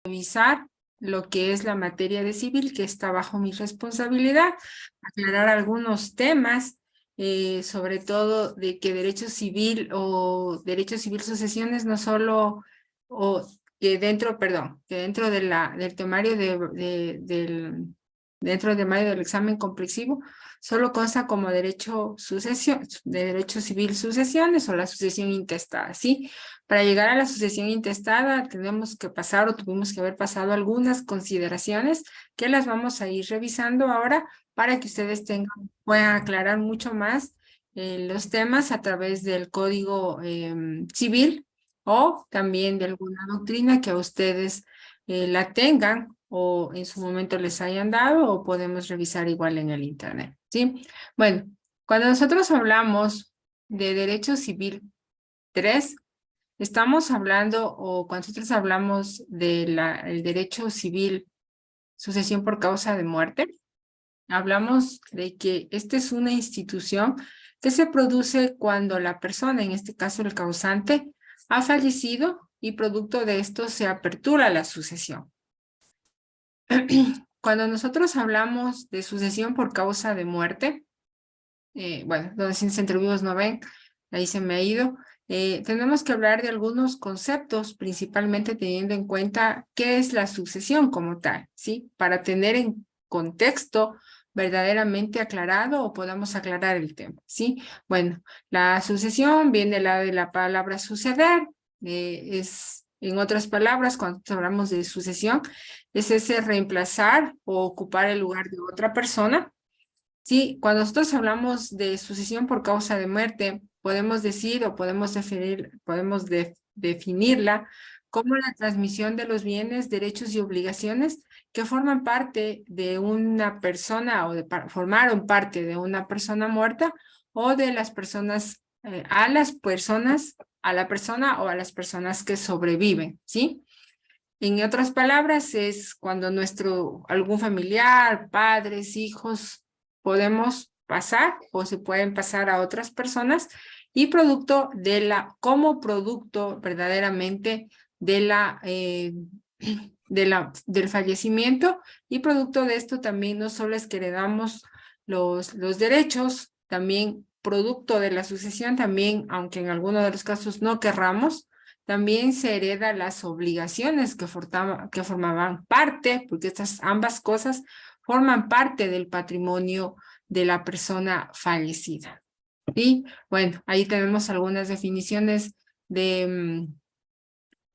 revisar lo que es la materia de civil, que está bajo mi responsabilidad, aclarar algunos temas, sobre todo de que derecho civil o derecho civil sucesiones no solo, o que dentro, perdón, que dentro de del temario dentro del temario del examen complexivo, solo consta como derecho sucesión, de derecho civil sucesiones o la sucesión intestada, ¿sí? Para llegar a la sucesión intestada tenemos que pasar o tuvimos que haber pasado algunas consideraciones que las vamos a ir revisando ahora para que ustedes puedan aclarar mucho más los temas a través del código civil o también de alguna doctrina que a ustedes la tengan o en su momento les hayan dado o podemos revisar igual en el internet, ¿sí? Bueno, cuando nosotros hablamos de derecho civil 3, estamos hablando, o cuando nosotros hablamos del derecho civil, sucesión por causa de muerte, hablamos de que esta es una institución que se produce cuando la persona, en este caso el causante, ha fallecido y producto de esto se apertura la sucesión. Cuando nosotros hablamos de sucesión por causa de muerte, bueno, donde sin interviews no ven, ahí se me ha ido, tenemos que hablar de algunos conceptos, principalmente teniendo en cuenta qué es la sucesión como tal, ¿sí? Para tener en contexto verdaderamente aclarado o podamos aclarar el tema, ¿sí? Bueno, la sucesión viene de la palabra suceder, es, en otras palabras, cuando hablamos de sucesión, es ese reemplazar o ocupar el lugar de otra persona. Sí, cuando nosotros hablamos de sucesión por causa de muerte, podemos decir o podemos definirla como la transmisión de los bienes, derechos y obligaciones que forman parte de una persona o formaron parte de una persona muerta o de las personas, a la persona o a las personas que sobreviven, ¿sí? En otras palabras, es cuando algún familiar, padres, hijos, podemos pasar o se pueden pasar a otras personas y como producto verdaderamente de del fallecimiento y producto de esto también no solo es que heredamos los derechos, también producto de la sucesión, también, aunque en algunos de los casos no querramos, también se hereda las obligaciones que formaban parte, porque estas ambas cosas forman parte del patrimonio de la persona fallecida. Y bueno, ahí tenemos algunas definiciones de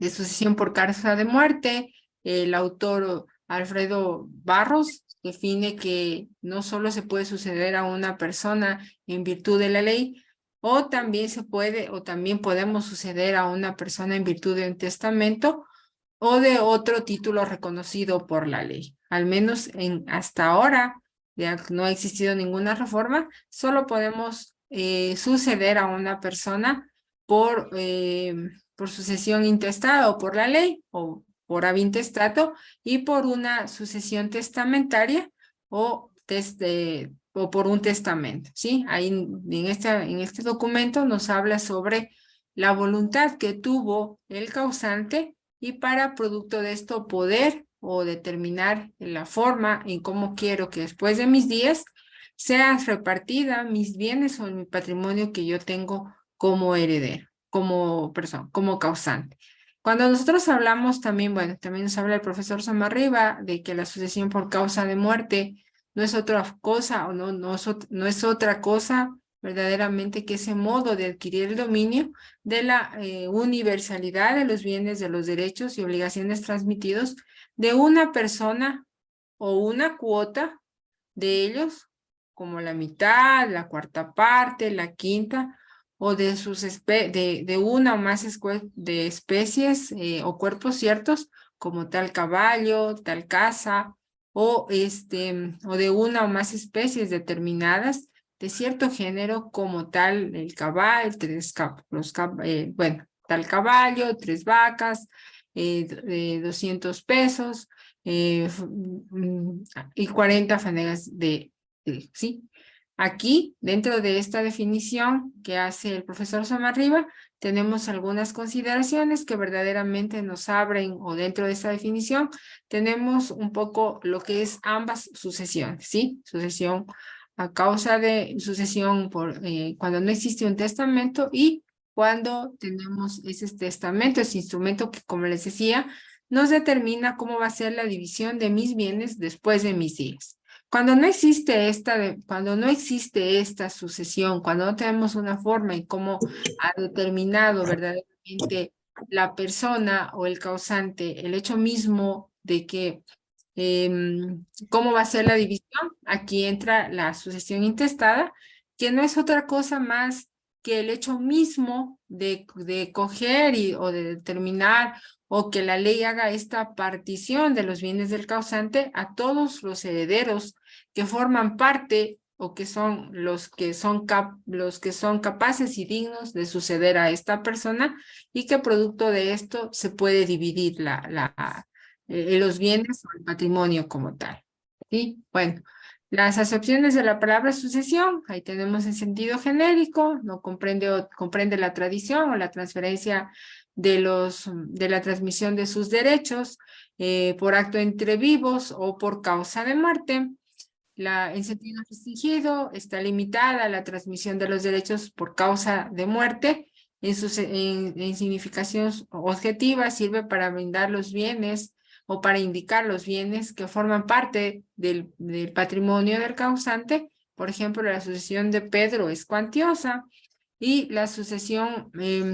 sucesión por causa de muerte. El autor Alfredo Barros define que no solo se puede suceder a una persona en virtud de la ley, o también podemos suceder a una persona en virtud de un testamento o de otro título reconocido por la ley. Al menos hasta ahora, ya no ha existido ninguna reforma, solo podemos suceder a una persona por sucesión intestada o por la ley o por ab intestato y por una sucesión testamentaria o por un testamento, ¿sí? Ahí en este documento nos habla sobre la voluntad que tuvo el causante y para producto de esto poder o determinar la forma en cómo quiero que después de mis días sean repartida mis bienes o mi patrimonio que yo tengo como heredero, como persona, como causante. Cuando nosotros hablamos también, bueno, también nos habla el profesor Samarriba de que la sucesión por causa de muerte no es otra cosa o no es otra cosa verdaderamente que ese modo de adquirir el dominio de la universalidad de los bienes, de los derechos y obligaciones transmitidos de una persona o una cuota de ellos, como la mitad, la cuarta parte, la quinta, o de una o más de especies o cuerpos ciertos, como tal caballo, tal casa, o de una o más especies determinadas de cierto género, como tal el caballo, bueno, tal caballo, 3 vacas, 200 pesos, y 40 fanegas ¿sí? Aquí, dentro de esta definición que hace el profesor Somarriba, tenemos algunas consideraciones que verdaderamente nos abren, o dentro de esta definición, tenemos un poco lo que es ambas sucesiones, ¿sí? Sucesión a causa de sucesión por cuando no existe un testamento y cuando tenemos ese testamento, ese instrumento que, como les decía, nos determina cómo va a ser la división de mis bienes después de mis días. Cuando no existe esta sucesión, cuando no tenemos una forma en cómo ha determinado verdaderamente la persona o el causante, el hecho mismo de que cómo va a ser la división, aquí entra la sucesión intestada, que no es otra cosa más que el hecho mismo de coger o de determinar o que la ley haga esta partición de los bienes del causante a todos los herederos que forman parte o que son los que son capaces y dignos de suceder a esta persona y que producto de esto se puede dividir los bienes o el patrimonio como tal. ¿Sí? Bueno, las acepciones de la palabra sucesión, ahí tenemos el sentido genérico, no comprende la tradición o la transferencia de la transmisión de sus derechos por acto entre vivos o por causa de muerte. En sentido restringido está limitada la transmisión de los derechos por causa de muerte. En significación objetiva sirve para brindar los bienes o para indicar los bienes que forman parte del patrimonio del causante. Por ejemplo, la sucesión de Pedro es cuantiosa y la sucesión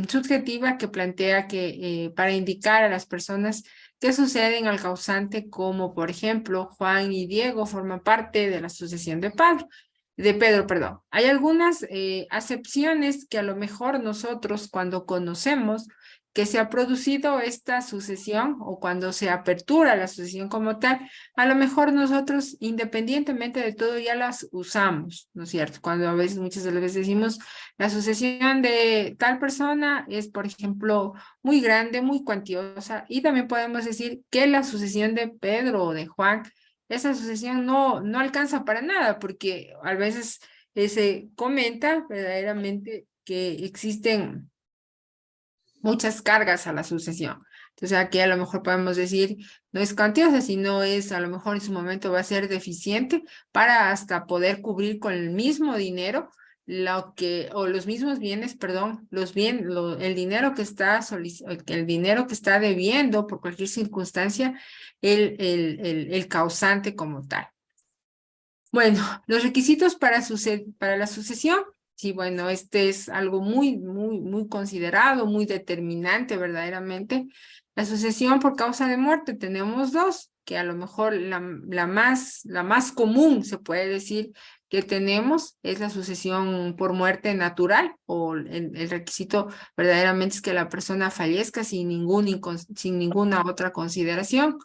subjetiva que plantea que para indicar a las personas que suceden al causante, como por ejemplo Juan y Diego forman parte de la sucesión de Pedro, perdón. Hay algunas acepciones que a lo mejor nosotros cuando conocemos que se ha producido esta sucesión o cuando se apertura la sucesión como tal, a lo mejor nosotros independientemente de todo ya las usamos, ¿no es cierto? Cuando a veces, muchas de las veces decimos la sucesión de tal persona es, por ejemplo, muy grande, muy cuantiosa y también podemos decir que la sucesión de Pedro o de Juan, esa sucesión no alcanza para nada porque a veces se comenta verdaderamente que existen muchas cargas a la sucesión. Entonces aquí a lo mejor podemos decir, no es cuantiosa, sino es a lo mejor en su momento va a ser deficiente para hasta poder cubrir con el mismo dinero o los mismos bienes, perdón, el dinero que el dinero que está debiendo por cualquier circunstancia, el causante como tal. Bueno, los requisitos para la sucesión. Sí, bueno, este es algo muy considerado, muy determinante verdaderamente. La sucesión por causa de muerte tenemos dos, que a lo mejor la más común se puede decir que tenemos es la sucesión por muerte natural o el requisito verdaderamente es que la persona fallezca sin ninguna otra consideración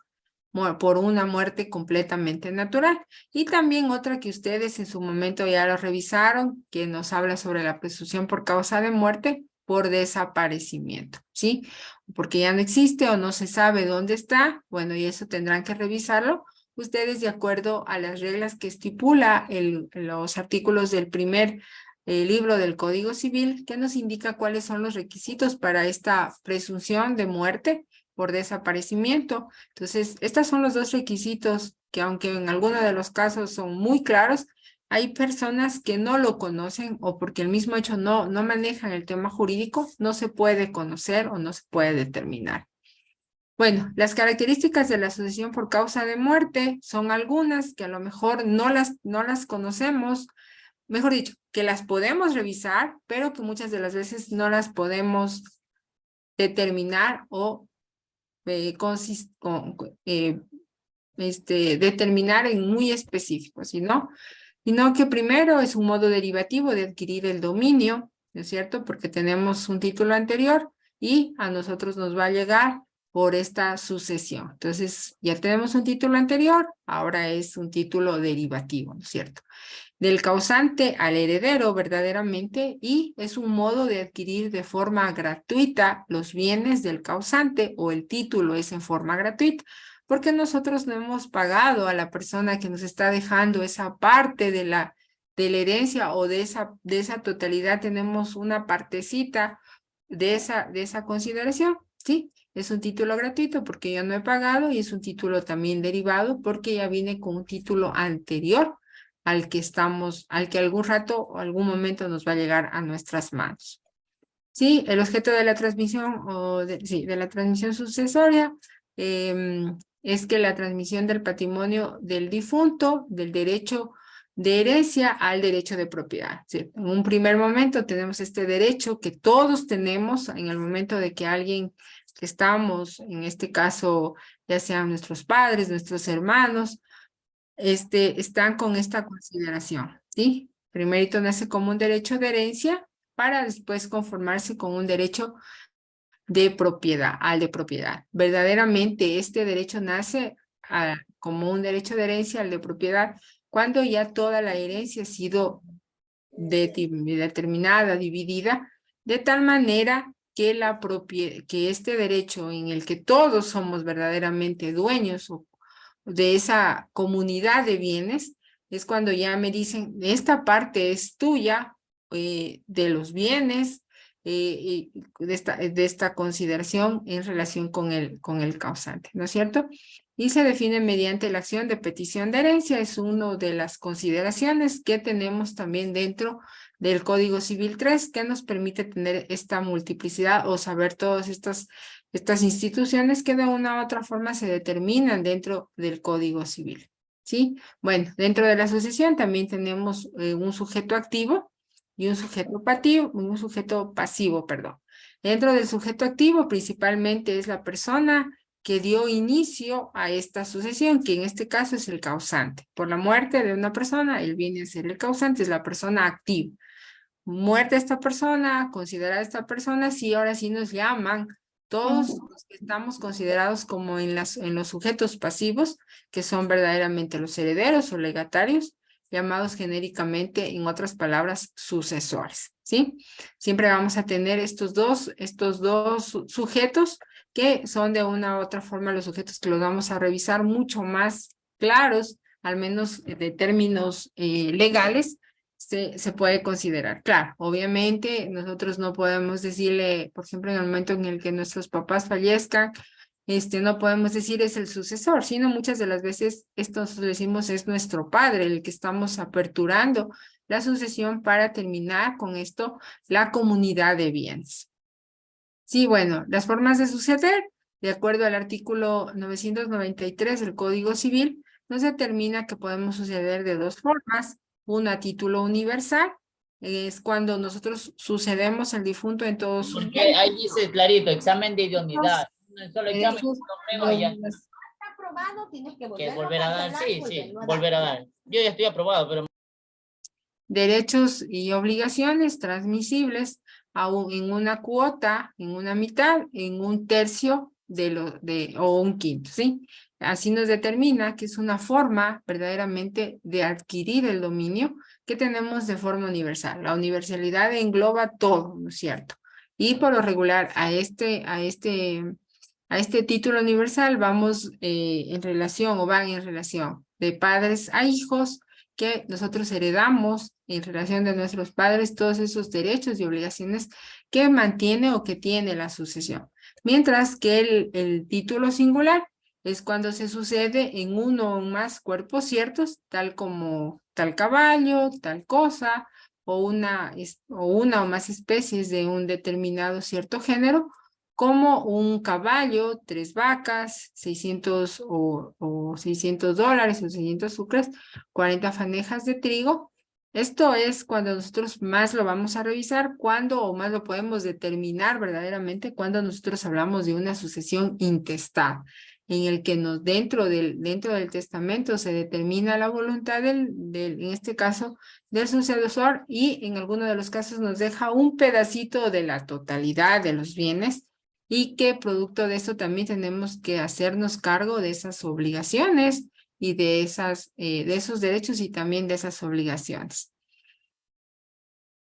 por una muerte completamente natural. Y también otra que ustedes en su momento ya lo revisaron, que nos habla sobre la presunción por causa de muerte por desaparecimiento, ¿sí? Porque ya no existe o no se sabe dónde está, bueno, y eso tendrán que revisarlo ustedes de acuerdo a las reglas que estipula los artículos del primer libro del Código Civil, que nos indica cuáles son los requisitos para esta presunción de muerte por desaparecimiento. Entonces, estos son los dos requisitos que aunque en algunos de los casos son muy claros, hay personas que no lo conocen o porque el mismo hecho no manejan el tema jurídico, no se puede conocer o no se puede determinar. Bueno, las características de la sucesión por causa de muerte son algunas que a lo mejor no las conocemos, mejor dicho, que las podemos revisar, pero que muchas de las veces no las podemos determinar o determinar en muy específico, sino que primero es un modo derivativo de adquirir el dominio, ¿no es cierto? Porque tenemos un título anterior y a nosotros nos va a llegar por esta sucesión. Entonces, ya tenemos un título anterior, ahora es un título derivativo, ¿no es cierto? Del causante al heredero verdaderamente y es un modo de adquirir de forma gratuita los bienes del causante o el título es en forma gratuita porque nosotros no hemos pagado a la persona que nos está dejando esa parte de la herencia o de esa totalidad tenemos una partecita de esa consideración, ¿sí? Es un título gratuito porque yo no he pagado y es un título también derivado porque ya viene con un título anterior al que algún rato o algún momento nos va a llegar a nuestras manos. Sí, el objeto de la transmisión de la transmisión sucesoria es que la transmisión del patrimonio del difunto, del derecho de herencia al derecho de propiedad. Sí, en un primer momento tenemos este derecho que todos tenemos en el momento de que alguien que estamos, en este caso, ya sean nuestros padres, nuestros hermanos, están con esta consideración, ¿sí? Primerito nace como un derecho de herencia para después conformarse con un derecho de propiedad, al de propiedad. Verdaderamente este derecho nace como un derecho de herencia al de propiedad cuando ya toda la herencia ha sido determinada, dividida, de tal manera que, que este derecho en el que todos somos verdaderamente dueños de esa comunidad de bienes, es cuando ya me dicen, esta parte es tuya, de los bienes, y de esta consideración en relación con el causante, ¿no es cierto? Y se define mediante la acción de petición de herencia, es una de las consideraciones que tenemos también dentro del Código Civil 3, que nos permite tener esta multiplicidad o saber todas estas instituciones que de una u otra forma se determinan dentro del Código Civil, ¿sí? Bueno, dentro de la asociación también tenemos un sujeto activo y un sujeto pasivo, perdón. Dentro del sujeto activo principalmente es la persona que dio inicio a esta sucesión, que en este caso es el causante. Por la muerte de una persona, él viene a ser el causante, es la persona activa. Muerte esta persona, considerada esta persona, sí, ahora sí nos llaman todos los que estamos considerados como en los sujetos pasivos, que son verdaderamente los herederos o legatarios, llamados genéricamente, en otras palabras, sucesores, ¿sí? Siempre vamos a tener estos dos sujetos que son de una u otra forma los sujetos que los vamos a revisar mucho más claros, al menos de términos legales, se puede considerar. Claro, obviamente nosotros no podemos decirle, por ejemplo, en el momento en el que nuestros papás fallezcan, no podemos decir es el sucesor, sino muchas de las veces esto nosotros decimos es nuestro padre, el que estamos aperturando la sucesión para terminar con esto la comunidad de bienes. Sí, bueno, las formas de suceder, de acuerdo al artículo 993 del Código Civil, nos determina que podemos suceder de dos formas. Una a título universal, es cuando nosotros sucedemos al difunto en todos sus Porque ahí dice clarito, examen de idoneidad. Solo examen, derechos, no prueba y ya está. Está aprobado, tienes que Que volver a dar, sí, sí, volverlo a volver a dar. Yo ya estoy aprobado, pero derechos y obligaciones transmisibles en una cuota, en una mitad, en un tercio o un quinto, ¿sí? Así nos determina que es una forma verdaderamente de adquirir el dominio que tenemos de forma universal. La universalidad engloba todo, ¿no es cierto? Y por lo regular a este título universal vamos en relación o van en relación de padres a hijos, que nosotros heredamos en relación de nuestros padres todos esos derechos y obligaciones que mantiene o que tiene la sucesión. Mientras que el título singular es cuando se sucede en uno o más cuerpos ciertos, tal como tal caballo, tal cosa, o una o más especies de un determinado cierto género, como un caballo, 3 vacas, 600 o $600 o 600 sucres, 40 fanejas de trigo. Esto es cuando nosotros más lo vamos a revisar, cuando o más lo podemos determinar verdaderamente cuando nosotros hablamos de una sucesión intestada, en el que dentro del testamento se determina la voluntad en este caso, del sucesor, y en alguno de los casos nos deja un pedacito de la totalidad de los bienes, y que producto de eso también tenemos que hacernos cargo de esas obligaciones y de esos derechos y también de esas obligaciones.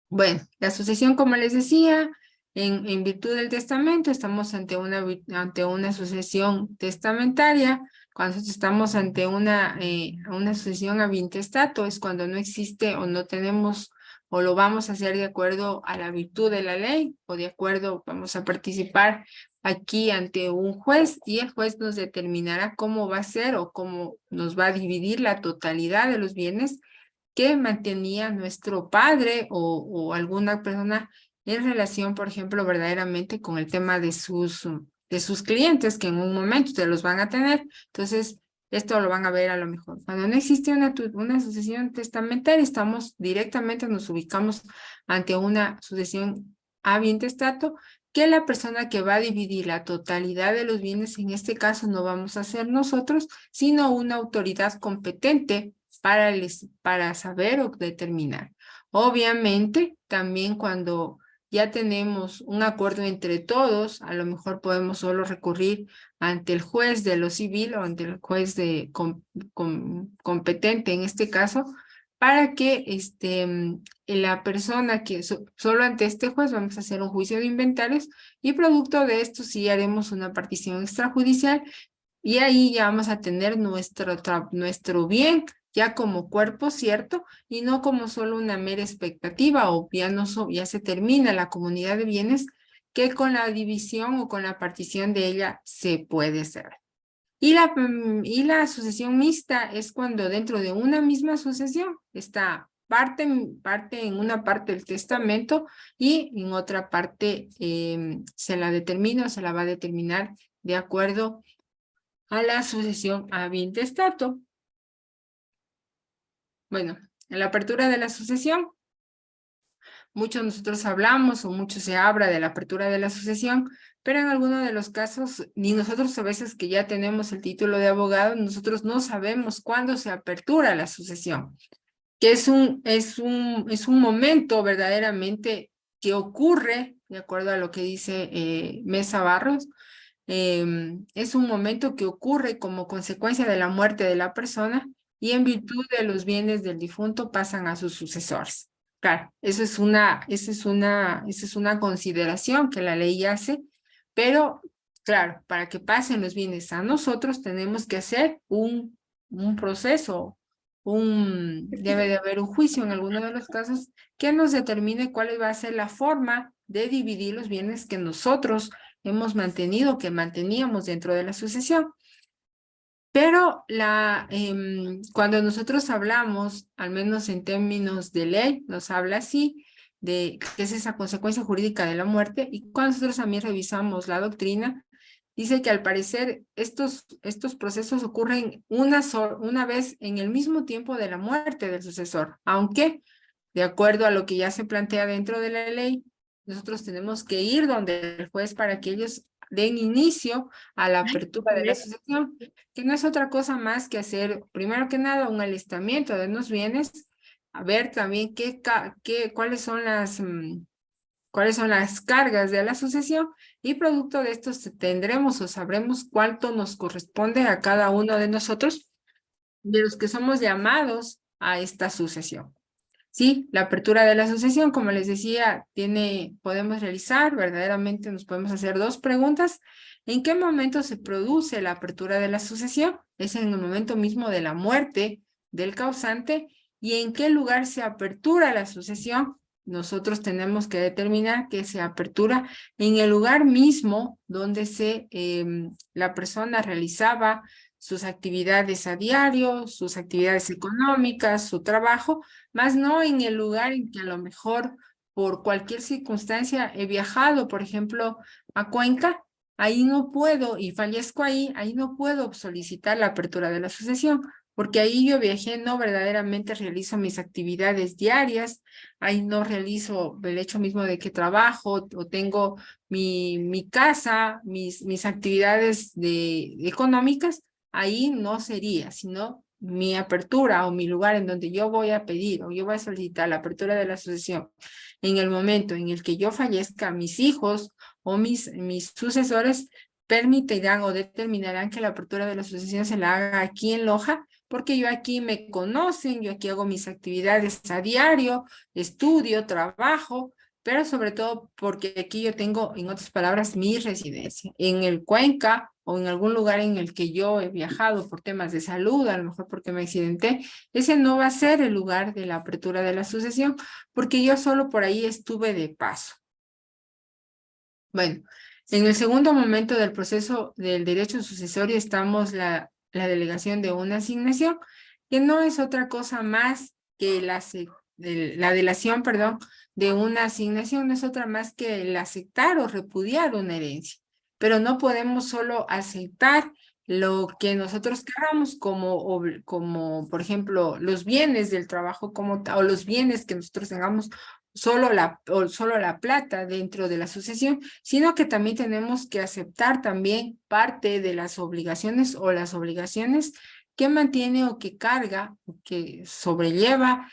Bueno, la sucesión, como les decía, en virtud del testamento, estamos ante una sucesión testamentaria, Cuando nosotros estamos ante una sucesión a intestato es cuando no existe o no tenemos o lo vamos a hacer de acuerdo a la virtud de la ley o de acuerdo, vamos a participar aquí ante un juez y el juez nos determinará cómo va a ser o cómo nos va a dividir la totalidad de los bienes que mantenía nuestro padre o alguna persona en relación, por ejemplo, verdaderamente con el tema de sus clientes que en un momento ustedes los van a tener. Entonces, esto lo van a ver a lo mejor. Cuando no existe una sucesión testamentaria, nos ubicamos ante una sucesión ab intestato, que la persona que va a dividir la totalidad de los bienes, en este caso no vamos a ser nosotros, sino una autoridad competente para saber o determinar. Obviamente, también cuando ya tenemos un acuerdo entre todos, a lo mejor podemos solo recurrir ante el juez de lo civil o ante el juez competente en este caso, para que la persona que solo ante este juez vamos a hacer un juicio de inventarios y producto de esto sí haremos una partición extrajudicial y ahí ya vamos a tener nuestro bien ya como cuerpo, ¿cierto? Y no como solo una mera expectativa o ya se termina la comunidad de bienes que con la división o con la partición de ella se puede hacer. Y la sucesión mixta es cuando dentro de una misma sucesión está parte en una parte del testamento y en otra parte se la determina o se la va a determinar de acuerdo a la sucesión ab intestato. Bueno, en la apertura de la sucesión, muchos nosotros hablamos o mucho se habla de la apertura de la sucesión, pero en algunos de los casos, ni nosotros a veces que ya tenemos el título de abogado, nosotros no sabemos cuándo se apertura la sucesión, que es un momento verdaderamente que ocurre, de acuerdo a lo que dice Mesa Barros, es un momento que ocurre como consecuencia de la muerte de la persona y en virtud de los bienes del difunto pasan a sus sucesores. Claro, esa es una consideración que la ley hace, pero claro, para que pasen los bienes a nosotros tenemos que hacer un proceso, debe de haber un juicio en alguno de los casos que nos determine cuál va a ser la forma de dividir los bienes que nosotros hemos mantenido, que manteníamos dentro de la sucesión. Pero cuando nosotros hablamos, al menos en términos de ley, nos habla así, de que es esa consecuencia jurídica de la muerte, y cuando nosotros también revisamos la doctrina, dice que al parecer estos procesos ocurren una vez en el mismo tiempo de la muerte del sucesor, aunque de acuerdo a lo que ya se plantea dentro de la ley, nosotros tenemos que ir donde el juez para que ellos den inicio a la apertura de la sucesión, que no es otra cosa más que hacer, primero que nada, un alistamiento de los bienes, a ver también cuáles son las cargas de la sucesión y producto de esto tendremos o sabremos cuánto nos corresponde a cada uno de nosotros, de los que somos llamados a esta sucesión. Sí, la apertura de la sucesión, como les decía, podemos realizar, verdaderamente nos podemos hacer dos preguntas. ¿En qué momento se produce la apertura de la sucesión? Es en el momento mismo de la muerte del causante. ¿Y en qué lugar se apertura la sucesión? Nosotros tenemos que determinar que se apertura en el lugar mismo donde la persona realizaba sus actividades a diario, sus actividades económicas, su trabajo, más no en el lugar en que a lo mejor por cualquier circunstancia he viajado, por ejemplo, a Cuenca, ahí no puedo, y fallezco ahí no puedo solicitar la apertura de la sucesión, porque ahí yo viajé, no verdaderamente realizo mis actividades diarias, ahí no realizo el hecho mismo de que trabajo o tengo mi casa, mis actividades económicas, ahí no sería, sino mi apertura o mi lugar en donde yo voy a pedir o yo voy a solicitar la apertura de la sucesión en el momento en el que yo fallezca, mis hijos o mis sucesores permitirán o determinarán que la apertura de la sucesión se la haga aquí en Loja, porque yo aquí me conocen, yo aquí hago mis actividades a diario, estudio, trabajo, pero sobre todo porque aquí yo tengo, en otras palabras, mi residencia. En el Cuenca o en algún lugar en el que yo he viajado por temas de salud, a lo mejor porque me accidenté, ese no va a ser el lugar de la apertura de la sucesión, porque yo solo por ahí estuve de paso. Bueno, en el segundo momento del proceso del derecho sucesorio estamos la delegación de una asignación, que no es otra cosa más que la delación, perdón, de una asignación, no es otra más que el aceptar o repudiar una herencia. Pero no podemos solo aceptar lo que nosotros queramos como, por ejemplo, los bienes del trabajo o los bienes que nosotros tengamos solo la plata dentro de la sucesión, sino que también tenemos que aceptar también parte de las obligaciones o las obligaciones que mantiene o que carga, o que sobrelleva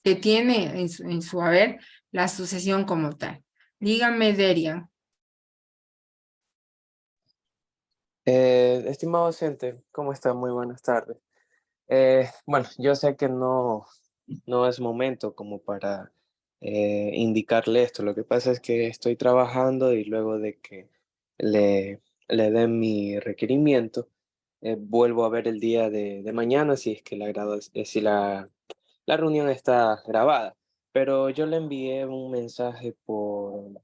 que tiene en su haber la sucesión como tal. Dígame, Derian. Estimado docente, ¿cómo está? Muy buenas tardes. Bueno, yo sé que no es momento como para indicarle esto. Lo que pasa es que estoy trabajando y luego de que le den mi requerimiento, vuelvo a ver el día de mañana si es que si la reunión está grabada. Pero yo le envié un mensaje por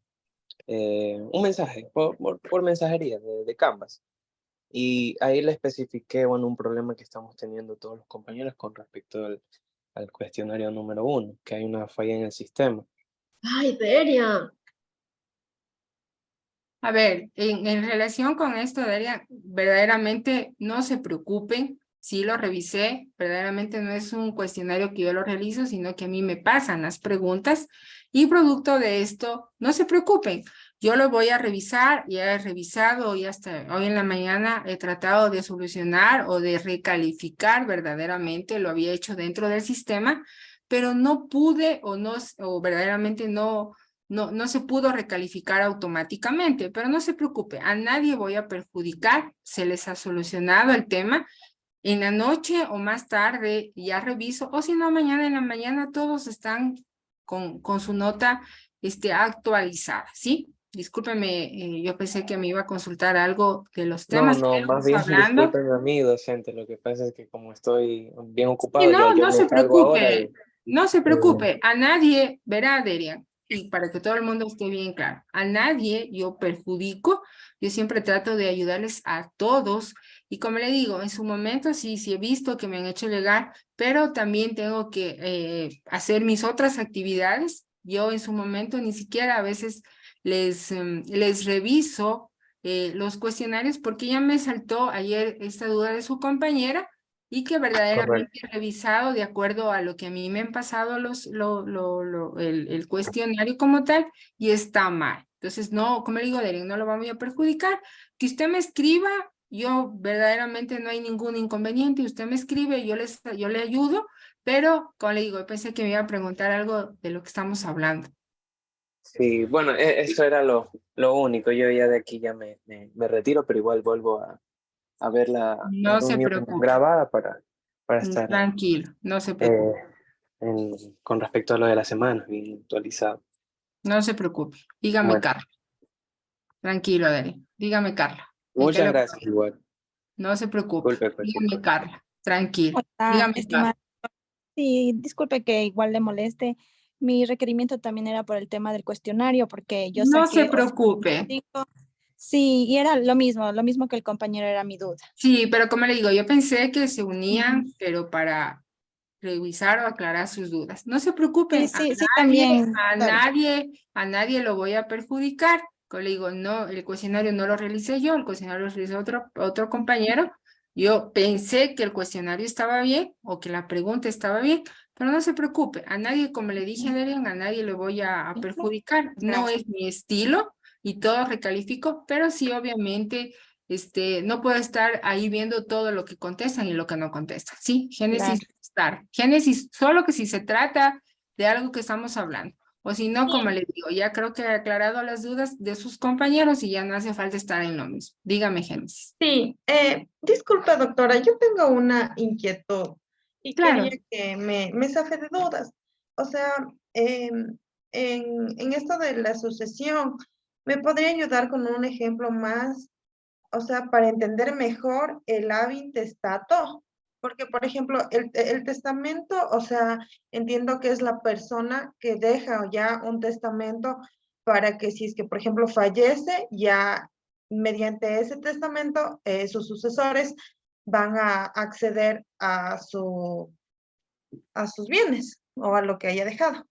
mensajería de Canvas. Y ahí le especifiqué, bueno, un problema que estamos teniendo todos los compañeros con respecto al cuestionario número 1, que hay una falla en el sistema. Ay, Deria. A ver, en relación con esto, Daria, verdaderamente no se preocupen, sí lo revisé, verdaderamente no es un cuestionario que yo lo realizo, sino que a mí me pasan las preguntas y producto de esto, no se preocupen, yo lo voy a revisar, ya he revisado y hasta hoy en la mañana he tratado de solucionar o de recalificar verdaderamente, lo había hecho dentro del sistema, pero no pude o verdaderamente no se pudo recalificar automáticamente, pero no se preocupe, a nadie voy a perjudicar, se les ha solucionado el tema, en la noche o más tarde ya reviso, o si no, mañana en la mañana todos están con su nota actualizada, ¿sí? Discúlpeme, yo pensé que me iba a consultar algo de los No, temas que más estamos bien hablando. discúlpeme a mí, docente. Lo que pasa es que como estoy bien Y ocupado, ya no, yo no me se salgo ahora preocupe, no se preocupe, a nadie, verá, Derian, y para que todo el mundo esté bien claro, a nadie yo perjudico, yo siempre trato de ayudarles a todos, y como le digo, en su momento sí he visto que me han hecho llegar, pero también tengo que hacer mis otras actividades, yo en su momento ni siquiera a veces les reviso los cuestionarios porque ya me saltó ayer esta duda de su compañera, y que verdaderamente correcto. he revisado de acuerdo a lo que a mí me han pasado el cuestionario como tal, y está mal. Entonces, no, como le digo, Deren, no lo vamos a perjudicar. Que usted me escriba, yo verdaderamente no hay ningún inconveniente, usted me escribe, yo le ayudo, pero, como le digo, yo pensé que me iba a preguntar algo de lo que estamos hablando. Sí, bueno, eso era lo único. Yo ya de aquí ya me retiro, pero igual vuelvo a ver la No se reunión preocupe, grabada para estar tranquilo, no se eh, preocupe, con respecto a lo de la semana, bien actualizado. no se preocupe. Dígame, Bueno, Carla, tranquilo, Deren, dígame, Carla. ¿En qué muchas le gracias igual. No se preocupe. Disculpe cualquier Dígame, cosa. Carla. Tranquilo. Hola, Dígame, Carla. estimada. Sí, disculpe que igual le moleste. Mi requerimiento también era por el tema del cuestionario, porque yo No se saqué preocupe. 5. Sí, y era lo mismo que el compañero era mi duda. Sí, pero como le digo, yo pensé que se Ujú. unían, pero para revisar o aclarar sus dudas. No se Sí, preocupen, sí, sí, también, claro. a nadie lo voy a perjudicar. Como le digo, no, el cuestionario no lo realicé yo, el cuestionario lo realizó otro compañero. Yo pensé que el cuestionario estaba bien o que la pregunta estaba bien, pero no se preocupe, a nadie, como le dije a Derian, a nadie le voy a perjudicar. No Gracias. es mi estilo y todo recalifico, pero sí, obviamente no puedo estar ahí viendo todo lo que contestan y lo que no contestan. Sí, Génesis Claro. estar. Génesis, solo que si se trata de algo que estamos hablando. O si no, como le digo, ya creo que he aclarado las dudas de sus compañeros y ya no hace falta estar en lo mismo. Dígame, Génesis. Sí, disculpa, doctora, yo tengo una inquietud y quería Claro. que me saque de dudas. O sea, en esto de la sucesión, ¿Me podría ayudar con un ejemplo más, o sea, para entender mejor el habintestato? Porque, por ejemplo, el testamento, o sea, entiendo que es la persona que deja ya un testamento para que si es que, por ejemplo, fallece, ya mediante ese testamento, sus sucesores van a acceder a sus bienes o a lo que haya dejado.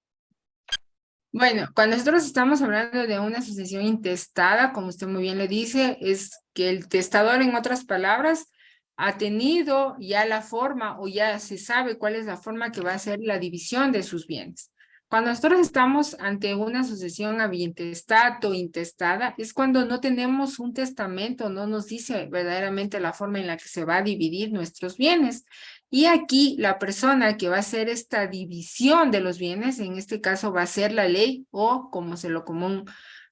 Bueno, cuando nosotros estamos hablando de una sucesión intestada, como usted muy bien lo dice, es que el testador, en otras palabras, ha tenido ya la forma o ya se sabe cuál es la forma que va a ser la división de sus bienes. Cuando nosotros estamos ante una sucesión intestato, intestada, es cuando no tenemos un testamento, no nos dice verdaderamente la forma en la que se va a dividir nuestros bienes. Y aquí la persona que va a hacer esta división de los bienes, en este caso va a ser la ley o como se lo común,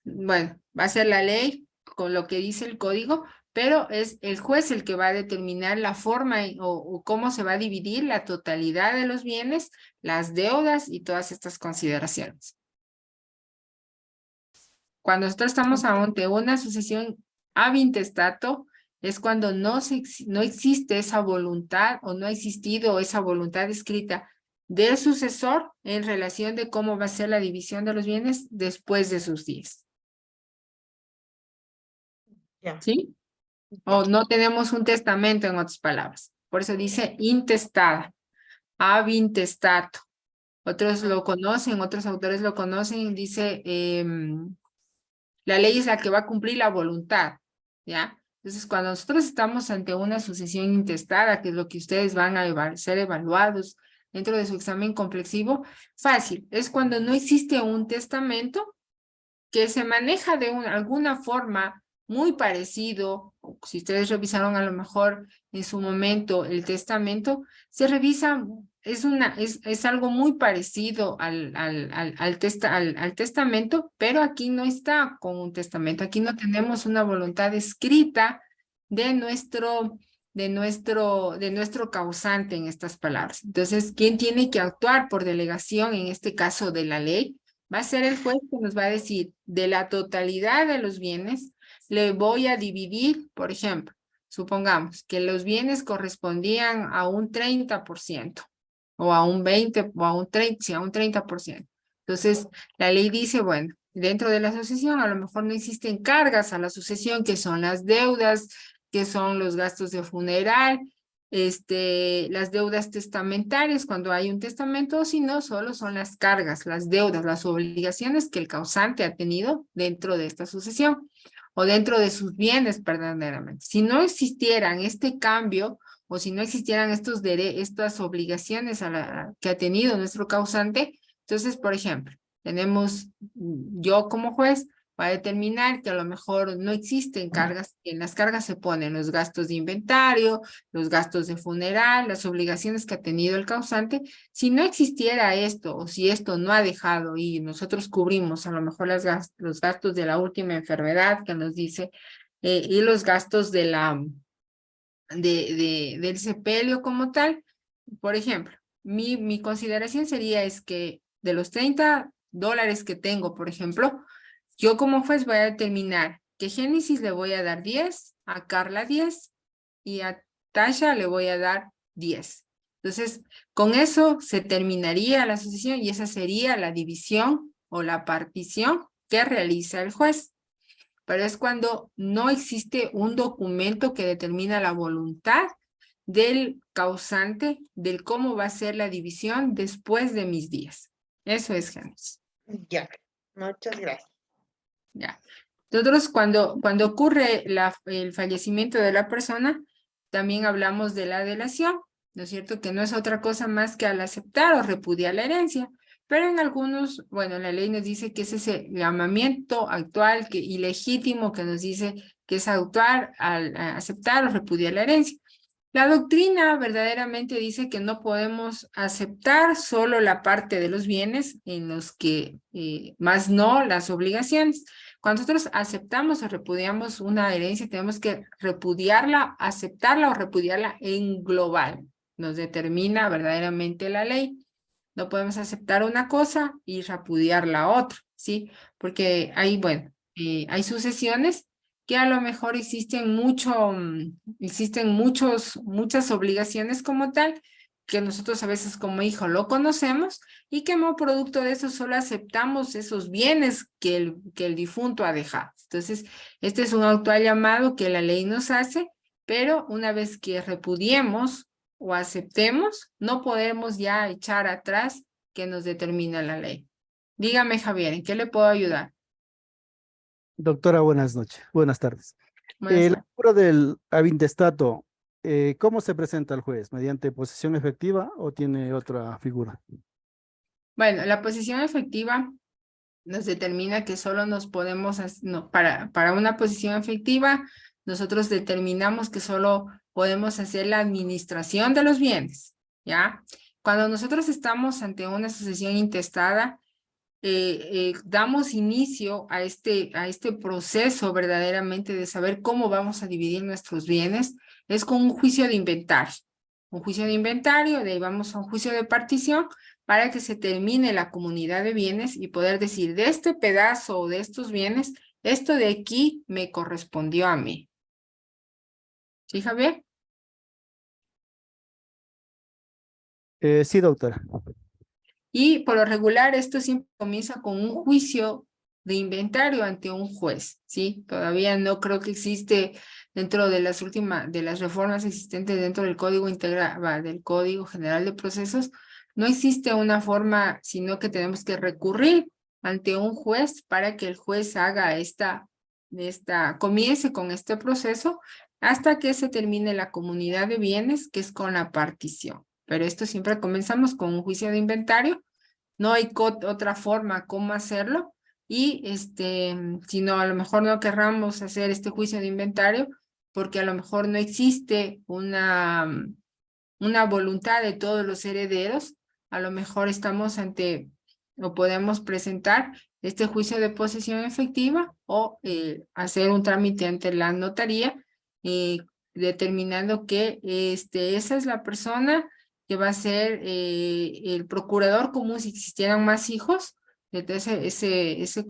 bueno, va a ser la ley con lo que dice el código, pero es el juez el que va a determinar la forma o cómo se va a dividir la totalidad de los bienes, las deudas y todas estas consideraciones. Cuando nosotros estamos ante una sucesión ab intestato, es cuando no existe esa voluntad o no ha existido esa voluntad escrita del sucesor en relación de cómo va a ser la división de los bienes después de sus días. Ya. ¿Sí? O no tenemos un testamento, en otras palabras. Por eso dice intestada, ab intestato. Otros lo conocen, otros autores lo conocen, dice la ley es la que va a cumplir la voluntad, ¿ya? Entonces, cuando nosotros estamos ante una sucesión intestada, que es lo que ustedes van a ser evaluados dentro de su examen complexivo, fácil, es cuando no existe un testamento que se maneja de alguna forma muy parecido, si ustedes revisaron a lo mejor en su momento el testamento, se revisa, es algo muy parecido al testamento, pero aquí no está con un testamento, aquí no tenemos una voluntad escrita de nuestro causante en estas palabras. Entonces, ¿quién tiene que actuar por delegación en este caso de la ley? Va a ser el juez que nos va a decir, de la totalidad de los bienes, le voy a dividir, por ejemplo, supongamos que los bienes correspondían a un 30%, o a un 20, o a un 30, sí, a un 30%. Entonces, la ley dice, bueno, dentro de la sucesión a lo mejor no existen cargas a la sucesión, que son las deudas, que son los gastos de funeral, las deudas testamentarias cuando hay un testamento, o si no, solo son las cargas, las deudas, las obligaciones que el causante ha tenido dentro de esta sucesión o dentro de sus bienes verdaderamente. Si no existieran este cambio o si no existieran estas obligaciones que ha tenido nuestro causante, entonces, por ejemplo, yo como juez va a determinar que a lo mejor no existen cargas, y en las cargas se ponen los gastos de inventario, los gastos de funeral, las obligaciones que ha tenido el causante. Si no existiera esto, o si esto no ha dejado y nosotros cubrimos a lo mejor los gastos de la última enfermedad que nos dice, y los gastos del sepelio como tal, por ejemplo, mi consideración sería es que de los $30 que tengo, por ejemplo, yo como juez voy a determinar que Génesis le voy a dar 10, a Carla 10 y a Tasha le voy a dar 10. Entonces, con eso se terminaría la sucesión y esa sería la división o la partición que realiza el juez. Pero es cuando no existe un documento que determina la voluntad del causante del cómo va a ser la división después de mis días. Eso es Génesis. Ya, muchas gracias. Ya. Nosotros cuando ocurre el fallecimiento de la persona, también hablamos de la delación, ¿no es cierto? Que no es otra cosa más que al aceptar o repudiar la herencia. Pero en algunos, bueno, la ley nos dice que es ese llamamiento actual ilegítimo que nos dice que es actuar al aceptar o repudiar la herencia. La doctrina verdaderamente dice que no podemos aceptar solo la parte de los bienes en los que, más no las obligaciones. Cuando nosotros aceptamos o repudiamos una herencia, tenemos que repudiarla, aceptarla o repudiarla en global. Nos determina verdaderamente la ley. No podemos aceptar una cosa y repudiar la otra, ¿sí? Porque ahí, bueno, hay sucesiones que a lo mejor existen muchas obligaciones como tal, que nosotros a veces como hijo lo conocemos y que como producto de eso solo aceptamos esos bienes que el difunto ha dejado. Entonces, este es un actual llamado que la ley nos hace, pero una vez que repudiemos o aceptemos, no podemos ya echar atrás que nos determina la ley. Dígame, Javier, ¿en qué le puedo ayudar? Doctora, buenas noches, buenas tardes. Buenas La tardes. figura del avintestato, ¿cómo se presenta al juez? ¿Mediante posesión efectiva o tiene otra figura? Bueno, la posición efectiva nos determina que solo nos podemos, para una posición efectiva, nosotros determinamos que solo podemos hacer la administración de los bienes, ¿ya? Cuando nosotros estamos ante una sucesión intestada, damos inicio a este proceso verdaderamente de saber cómo vamos a dividir nuestros bienes, es con un juicio de inventario. Un juicio de inventario, de ahí vamos a un juicio de partición para que se termine la comunidad de bienes y poder decir de este pedazo o de estos bienes, esto de aquí me correspondió a mí. ¿Sí, Javier? Sí, doctora. Y por lo regular esto siempre comienza con un juicio de inventario ante un juez, ¿sí? Todavía no creo que existe dentro de las reformas existentes dentro del Código Integral, del Código General de Procesos, no existe una forma, sino que tenemos que recurrir ante un juez para que el juez haga comience con este proceso hasta que se termine la comunidad de bienes, que es con la partición. Pero esto siempre comenzamos con un juicio de inventario, no hay otra forma cómo hacerlo, y si no, a lo mejor no querramos hacer este juicio de inventario, porque a lo mejor no existe una voluntad de todos los herederos, a lo mejor estamos o podemos presentar este juicio de posesión efectiva o hacer un trámite ante la notaría, determinando que esa es la persona que va a ser el procurador común si existieran más hijos, ese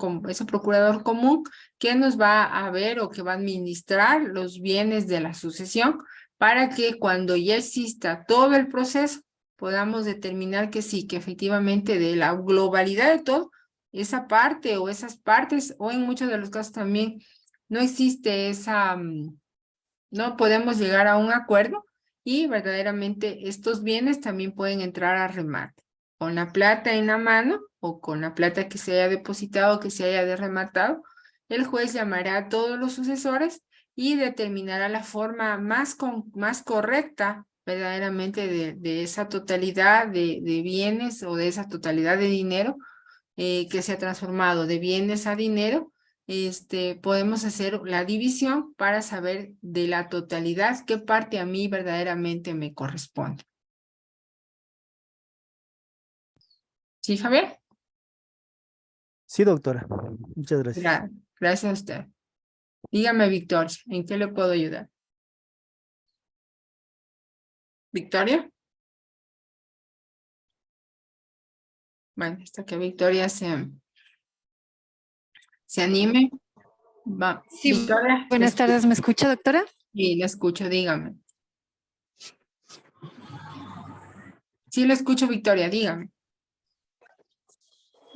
procurador común que nos va a ver o que va a administrar los bienes de la sucesión para que cuando ya exista todo el proceso podamos determinar que sí, que efectivamente de la globalidad de todo, esa parte o esas partes, o en muchos de los casos también no existe no podemos llegar a un acuerdo y verdaderamente estos bienes también pueden entrar a remate, con la plata en la mano o con la plata que se haya depositado, que se haya rematado. El juez llamará a todos los sucesores y determinará la forma más correcta verdaderamente de esa totalidad de bienes o de esa totalidad de dinero que se ha transformado de bienes a dinero. Podemos hacer la división para saber de la totalidad qué parte a mí verdaderamente me corresponde. ¿Sí, Javier? Sí, doctora. Muchas gracias. Gracias a usted. Dígame, Victoria, ¿en qué le puedo ayudar? ¿Victoria? Bueno, hasta que Victoria se anime. Va. Sí, Victoria, buenas tardes. ¿Me escucha, doctora? Sí, la escucho, dígame. Sí, la escucho, Victoria, dígame.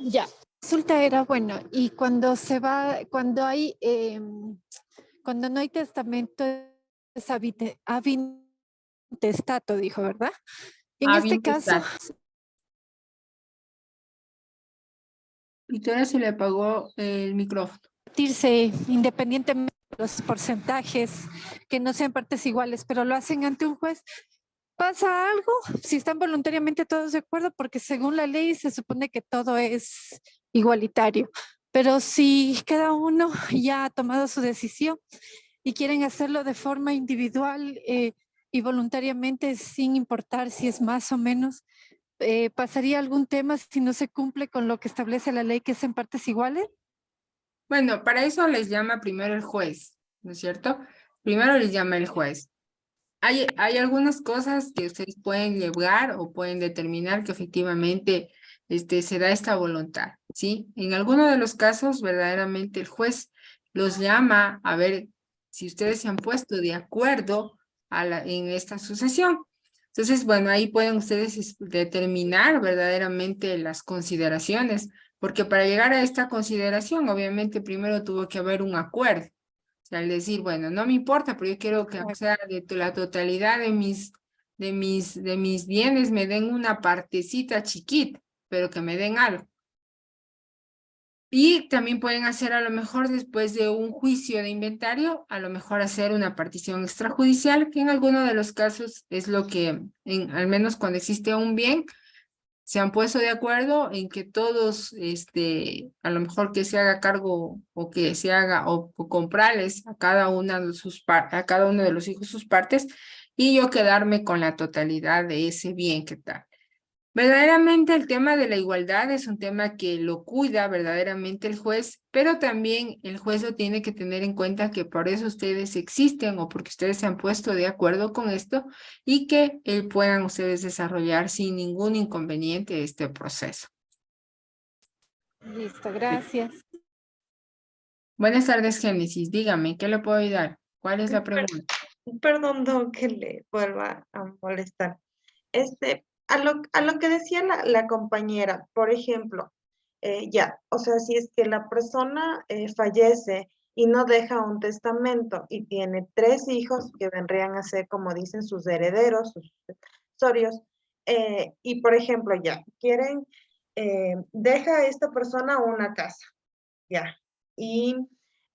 Ya. Resulta era bueno, y cuando cuando no hay testamento, es avintestato, dijo, ¿verdad? En este caso, Victoria se le apagó el micrófono. irse independientemente de los porcentajes, que no sean partes iguales, pero lo hacen ante un juez. ¿Pasa algo? Si están voluntariamente todos de acuerdo, porque según la ley se supone que todo es igualitario, pero si cada uno ya ha tomado su decisión y quieren hacerlo de forma individual y voluntariamente sin importar si es más o menos, ¿pasaría algún tema si no se cumple con lo que establece la ley que es en partes iguales? Bueno, para eso les llama primero el juez, ¿no es cierto? Primero les llama el juez. Hay algunas cosas que ustedes pueden llevar o pueden determinar que efectivamente se da esta voluntad, ¿sí? En alguno de los casos, verdaderamente el juez los llama a ver si ustedes se han puesto de acuerdo en esta sucesión. Entonces, bueno, ahí pueden ustedes determinar verdaderamente las consideraciones, porque para llegar a esta consideración, obviamente, primero tuvo que haber un acuerdo. O sea, al decir, bueno, no me importa, pero yo quiero que, o sea, de la totalidad de mis bienes me den una partecita chiquita, pero que me den algo. Y también pueden hacer a lo mejor después de un juicio de inventario, a lo mejor hacer una partición extrajudicial, que en alguno de los casos es lo que, al menos cuando existe un bien, se han puesto de acuerdo en que todos, a lo mejor que se haga cargo o que se haga o comprarles a cada uno de los hijos sus partes y yo quedarme con la totalidad de ese bien que tal. Verdaderamente el tema de la igualdad es un tema que lo cuida verdaderamente el juez, pero también el juez lo tiene que tener en cuenta que por eso ustedes existen o porque ustedes se han puesto de acuerdo con esto y que puedan ustedes desarrollar sin ningún inconveniente este proceso. Listo, gracias. Buenas tardes, Génesis. Dígame, ¿qué le puedo ayudar? ¿Cuál es la pregunta? Perdón, don, que le vuelva a molestar. A lo que decía la compañera, por ejemplo, o sea, si es que la persona fallece y no deja un testamento y tiene 3 hijos que vendrían a ser, como dicen, sus herederos, sus sucesorios, y por ejemplo, deja a esta persona una casa, y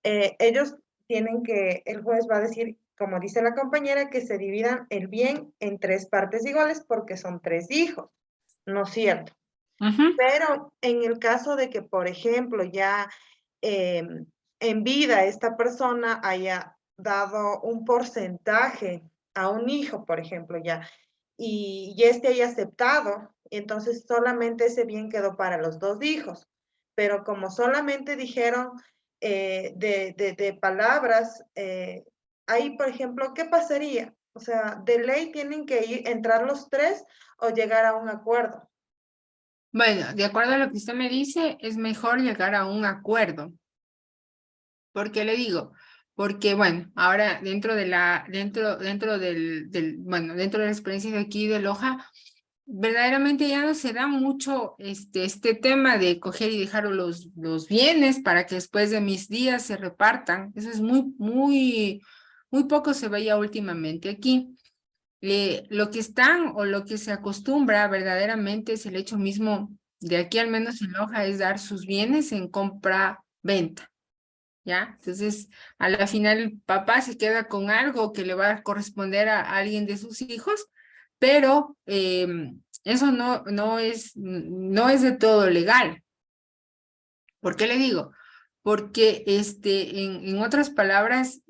ellos el juez va a decir, como dice la compañera, que se dividan el bien en 3 partes iguales porque son 3 hijos, ¿no es cierto? Pero en el caso de que, por ejemplo, ya en vida esta persona haya dado un porcentaje a un hijo, por ejemplo, y este haya aceptado, entonces solamente ese bien quedó para los 2 hijos. Pero como solamente dijeron de palabras, ahí, por ejemplo, ¿qué pasaría? O sea, de ley tienen que entrar los 3 o llegar a un acuerdo. Bueno, de acuerdo a lo que usted me dice, es mejor llegar a un acuerdo. ¿Por qué le digo? Porque, bueno, ahora dentro de la experiencia de aquí de Loja, verdaderamente ya no se da mucho este tema de coger y dejar los bienes para que después de mis días se repartan. Eso es muy poco se veía últimamente aquí. Lo que están o lo que se acostumbra verdaderamente es el hecho mismo de aquí al menos en Loja es dar sus bienes en compra-venta. ¿Ya? Entonces, a la final el papá se queda con algo que le va a corresponder a alguien de sus hijos, pero eso no es de todo legal. ¿Por qué le digo? Porque en otras palabras,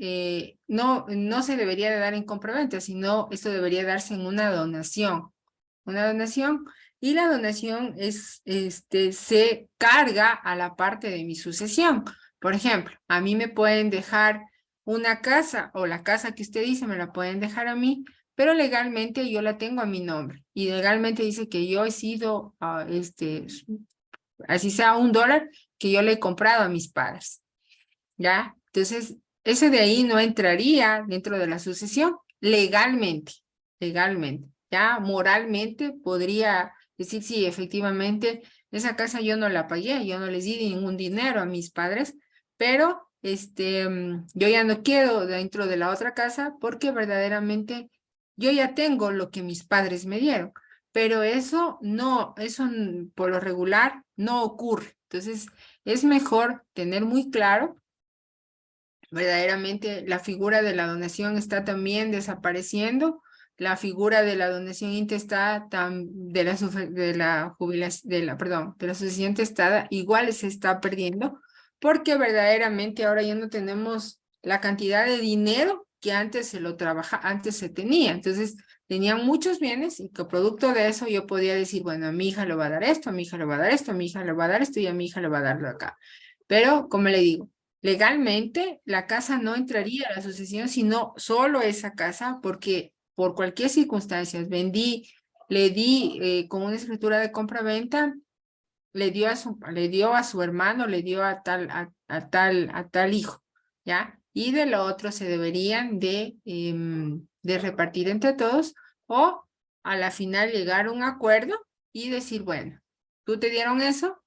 no se debería de dar en compraventa, sino esto debería darse en una donación. Una donación, y la donación se carga a la parte de mi sucesión. Por ejemplo, a mí me pueden dejar una casa o la casa que usted dice me la pueden dejar a mí, pero legalmente yo la tengo a mi nombre y legalmente dice que yo he sido, así sea $1 que yo le he comprado a mis padres, ¿ya? Entonces, ese de ahí no entraría dentro de la sucesión legalmente, ya moralmente podría decir, sí, efectivamente, esa casa yo no la pagué, yo no les di ningún dinero a mis padres, pero yo ya no quedo dentro de la otra casa porque verdaderamente yo ya tengo lo que mis padres me dieron, pero eso por lo regular no ocurre. Entonces, es mejor tener muy claro, verdaderamente la figura de la donación está también desapareciendo, la figura de la donación intestada de la sucesión testada igual se está perdiendo, porque verdaderamente ahora ya no tenemos la cantidad de dinero que antes se tenía. Entonces, tenían muchos bienes y que producto de eso yo podía decir, bueno, a mi hija le va a dar esto, a mi hija le va a dar esto, a mi hija le va a dar esto y a mi hija le va a dar lo acá. Pero, como le digo, legalmente la casa no entraría a la sucesión, sino solo esa casa, porque por cualquier circunstancia le di con una escritura de compra-venta, le dio a su hermano, le dio a tal hijo. ¿ya? Y de lo otro se deberían de repartir entre todos o a la final llegar a un acuerdo y decir, bueno, tú te dieron eso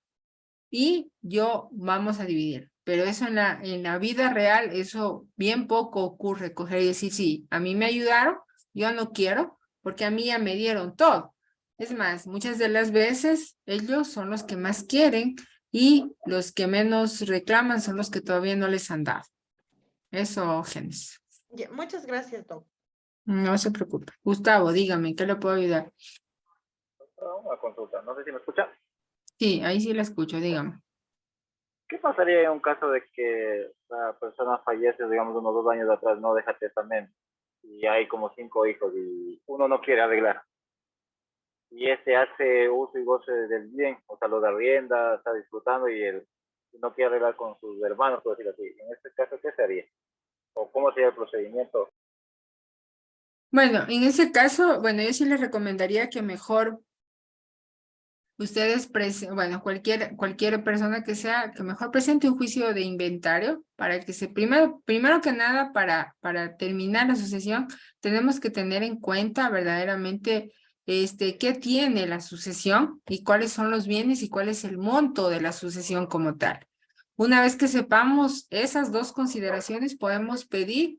y yo vamos a dividir. Pero eso en la vida real, eso bien poco ocurre, coger y decir, sí, a mí me ayudaron, yo no quiero, porque a mí ya me dieron todo. Es más, muchas de las veces ellos son los que más quieren y los que menos reclaman son los que todavía no les han dado. Eso, Génesis. Ya, muchas gracias, Doc. No se preocupe. Gustavo, dígame, ¿qué le puedo ayudar? Una consulta, no sé si me escucha. Sí, ahí sí la escucho, dígame. ¿Qué pasaría en un caso de que la persona fallece, digamos, unos 2 años atrás, no deja testamento y hay como 5 hijos y uno no quiere arreglar? Y este hace uso y goce del bien, o sea, lo da rienda, está disfrutando y él no quiere arreglar con sus hermanos, por decirlo así. En este caso, ¿qué se haría? ¿O cómo sería el procedimiento? Bueno, en ese caso, bueno, yo sí les recomendaría que mejor ustedes, bueno, cualquier persona que sea, que mejor presente un juicio de inventario para que primero que nada, para terminar la sucesión, tenemos que tener en cuenta verdaderamente qué tiene la sucesión y cuáles son los bienes y cuál es el monto de la sucesión como tal. Una vez que sepamos esas dos consideraciones, podemos pedir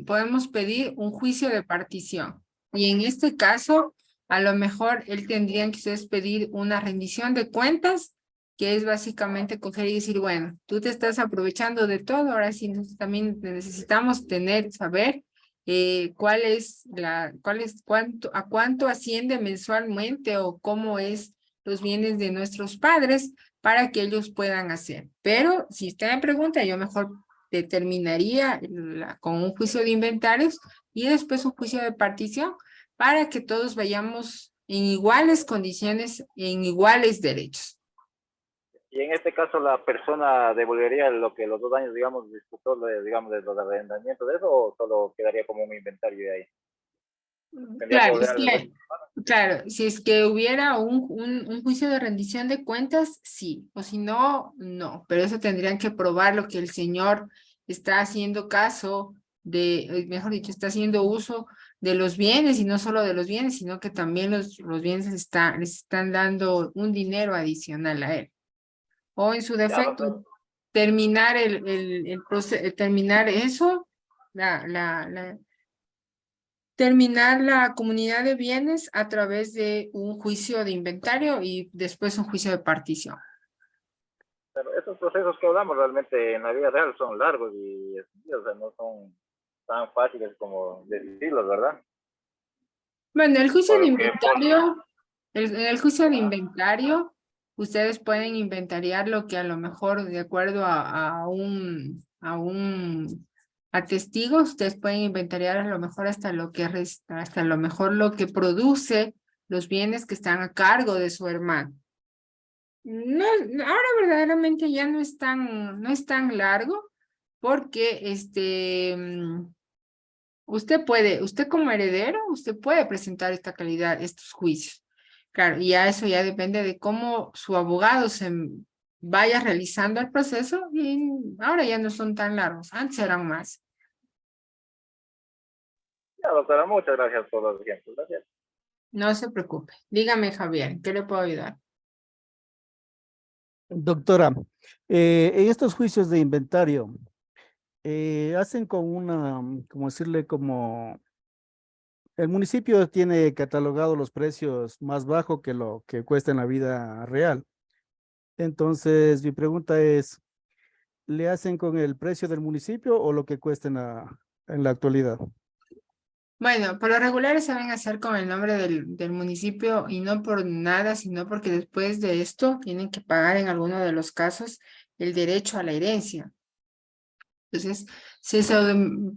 podemos pedir un juicio de partición. Y en este caso, a lo mejor él tendrían que ustedes pedir una rendición de cuentas, que es básicamente coger y decir, bueno, tú te estás aprovechando de todo, ahora sí también necesitamos saber a cuánto asciende mensualmente o cómo es los bienes de nuestros padres para que ellos puedan hacer. Pero si usted me pregunta, yo mejor determinaría con un juicio de inventarios y después un juicio de partición para que todos vayamos en iguales condiciones, en iguales derechos. Y en este caso, ¿la persona devolvería lo que los 2 años, digamos, disfrutó, digamos, de los arrendamientos de eso, o solo quedaría como un inventario de ahí? Claro, si es que hubiera un juicio de rendición de cuentas, sí, o si no, no, pero eso tendrían que probar lo que el señor está haciendo caso mejor dicho, está haciendo uso de los bienes y no solo de los bienes, sino que también los bienes les están dando un dinero adicional a él. O en su defecto, terminar terminar eso, terminar la comunidad de bienes a través de un juicio de inventario y después un juicio de partición. Pero esos procesos que hablamos realmente en la vida real son largos y o sea, no son tan fáciles como decirlos, ¿verdad? Bueno, el juicio de inventario, en el juicio de inventario, ustedes pueden inventariar lo que a lo mejor de acuerdo a testigos, ustedes pueden inventariar a lo mejor hasta lo que produce los bienes que están a cargo de su hermano. No, ahora verdaderamente ya no es tan largo porque usted como heredero, usted puede presentar estos juicios. Claro, y eso ya depende de cómo su abogado se vaya realizando el proceso y ahora ya no son tan largos, antes eran más. Ya, doctora, muchas gracias por los ejemplos. Gracias. No se preocupe. Dígame, Javier, ¿qué le puedo ayudar? Doctora, en estos juicios de inventario, hacen con como decirle, como el municipio tiene catalogado los precios más bajos que lo que cuesta en la vida real. Entonces, mi pregunta es, ¿le hacen con el precio del municipio o lo que cuesta en la actualidad? Bueno, por lo regular se van a hacer con el nombre del municipio y no por nada, sino porque después de esto tienen que pagar en alguno de los casos el derecho a la herencia. Entonces,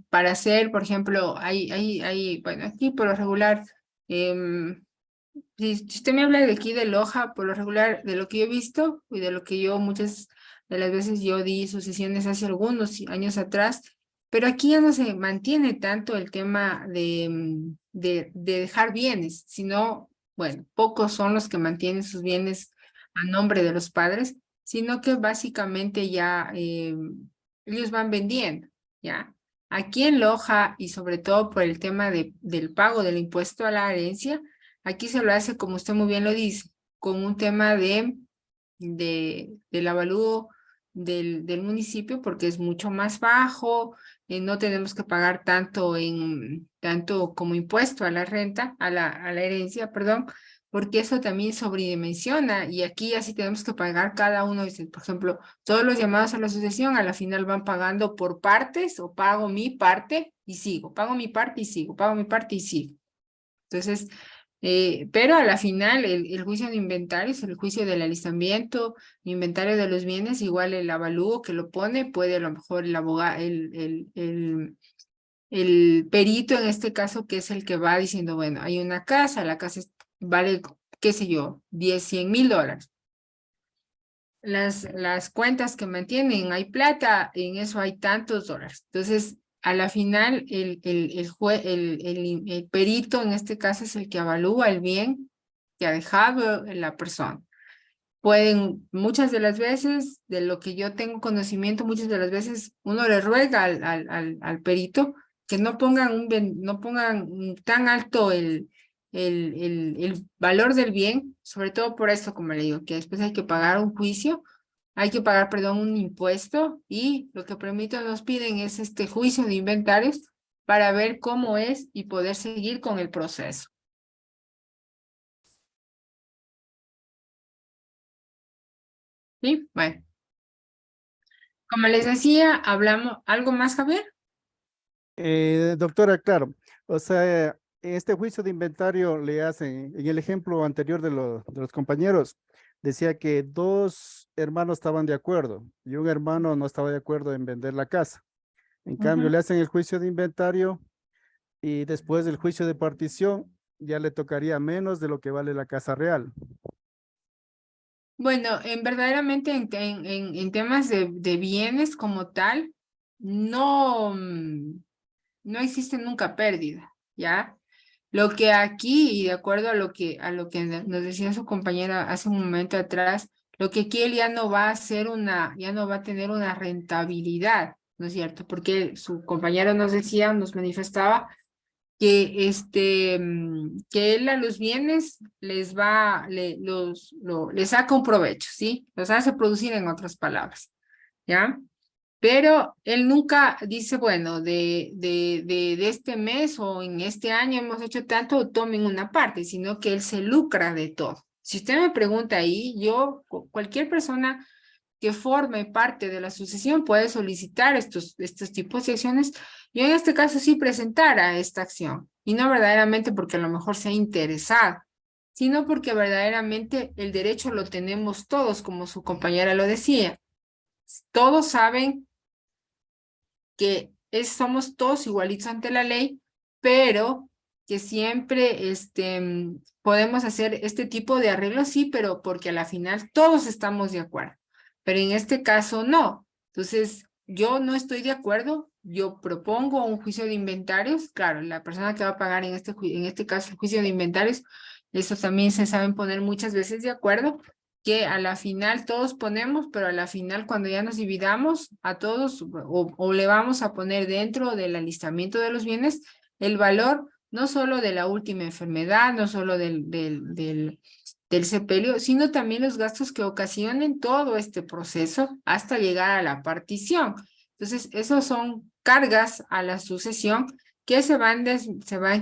para hacer, por ejemplo, bueno, aquí por lo regular, si usted me habla de aquí de Loja, por lo regular, de lo que yo he visto y de lo que yo muchas de las veces yo di sucesiones hace algunos años atrás, pero aquí ya no se mantiene tanto el tema de dejar bienes, sino, bueno, pocos son los que mantienen sus bienes a nombre de los padres, sino que básicamente ya ellos van vendiendo, ¿ya? Aquí en Loja, y sobre todo por el tema del pago del impuesto a la herencia, aquí se lo hace, como usted muy bien lo dice, con un tema del avalúo del municipio, porque es mucho más bajo, no tenemos que pagar tanto como impuesto a la renta, a la herencia, perdón, porque eso también sobredimensiona, y aquí así tenemos que pagar cada uno, por ejemplo, todos los llamados a la asociación a la final van pagando por partes, o pago mi parte y sigo, pago mi parte y sigo, pago mi parte y sigo. Entonces, pero a la final el juicio de inventarios, el juicio del alistamiento, inventario de los bienes, igual el avalúo que lo pone, puede a lo mejor el abogado, el perito en este caso, que es el que va diciendo, bueno, hay una casa, la casa vale, qué sé yo, 10, $100,000. Las cuentas que mantienen, hay plata, en eso hay tantos dólares. Entonces, a la final, el perito en este caso es el que evalúa el bien que ha dejado la persona. Muchas de las veces, de lo que yo tengo conocimiento, muchas de las veces uno le ruega al perito que no pongan tan alto el valor del bien, sobre todo por esto, como le digo, que después hay que pagar un juicio, hay que pagar, perdón, un impuesto, y lo que permito nos piden es este juicio de inventarios para ver cómo es y poder seguir con el proceso. ¿Sí? Bueno. Como les decía, hablamos, ¿algo más, Javier? Doctora, claro, o sea, este juicio de inventario le hacen, en el ejemplo anterior de los compañeros, decía que dos hermanos estaban de acuerdo y un hermano no estaba de acuerdo en vender la casa. En cambio, le hacen el juicio de inventario y después del juicio de partición ya le tocaría menos de lo que vale la casa real. Bueno, verdaderamente en temas de bienes como tal, no, no existe nunca pérdida, ¿ya? Lo que aquí, y de acuerdo a lo que nos decía su compañera hace un momento atrás, lo que aquí él ya no va a hacer ya no va a tener una rentabilidad, ¿no es cierto? Porque su compañero nos decía, nos manifestaba que que él a los bienes les saca un provecho, ¿sí? Los hace producir, en otras palabras, ¿ya? Pero él nunca dice, bueno, de este mes o en este año hemos hecho tanto, tomen una parte, sino que él se lucra de todo. Si usted me pregunta ahí, cualquier persona que forme parte de la sucesión puede solicitar estos tipos de acciones. Yo en este caso sí presentara esta acción, y no verdaderamente porque a lo mejor sea interesado, sino porque verdaderamente el derecho lo tenemos todos, como su compañera lo decía. Todos saben que somos todos igualitos ante la ley, pero que siempre podemos hacer este tipo de arreglos, sí, pero porque a la final todos estamos de acuerdo. Pero en este caso no. Entonces, yo no estoy de acuerdo, yo propongo un juicio de inventarios. Claro, la persona que va a pagar en este caso el juicio de inventarios, eso también se saben poner muchas veces de acuerdo, que a la final todos ponemos, pero a la final cuando ya nos dividamos a todos, o le vamos a poner dentro del alistamiento de los bienes el valor no solo de la última enfermedad, no solo del sepelio, sino también los gastos que ocasionen todo este proceso hasta llegar a la partición. Entonces, esos son cargas a la sucesión que se van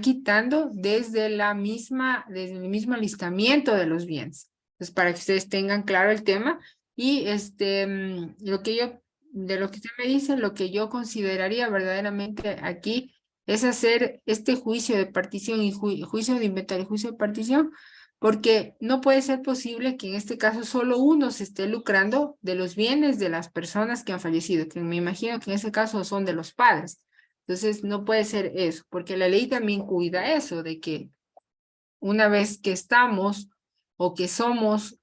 quitando desde el mismo alistamiento de los bienes. Entonces, para que ustedes tengan claro el tema, y de lo que usted me dice, lo que yo consideraría verdaderamente aquí es hacer este juicio de partición y juicio de inventario y juicio de partición, porque no puede ser posible que en este caso solo uno se esté lucrando de los bienes de las personas que han fallecido, que me imagino que en ese caso son de los padres. Entonces, no puede ser eso, porque la ley también cuida eso, de que una vez que estamos o que somos,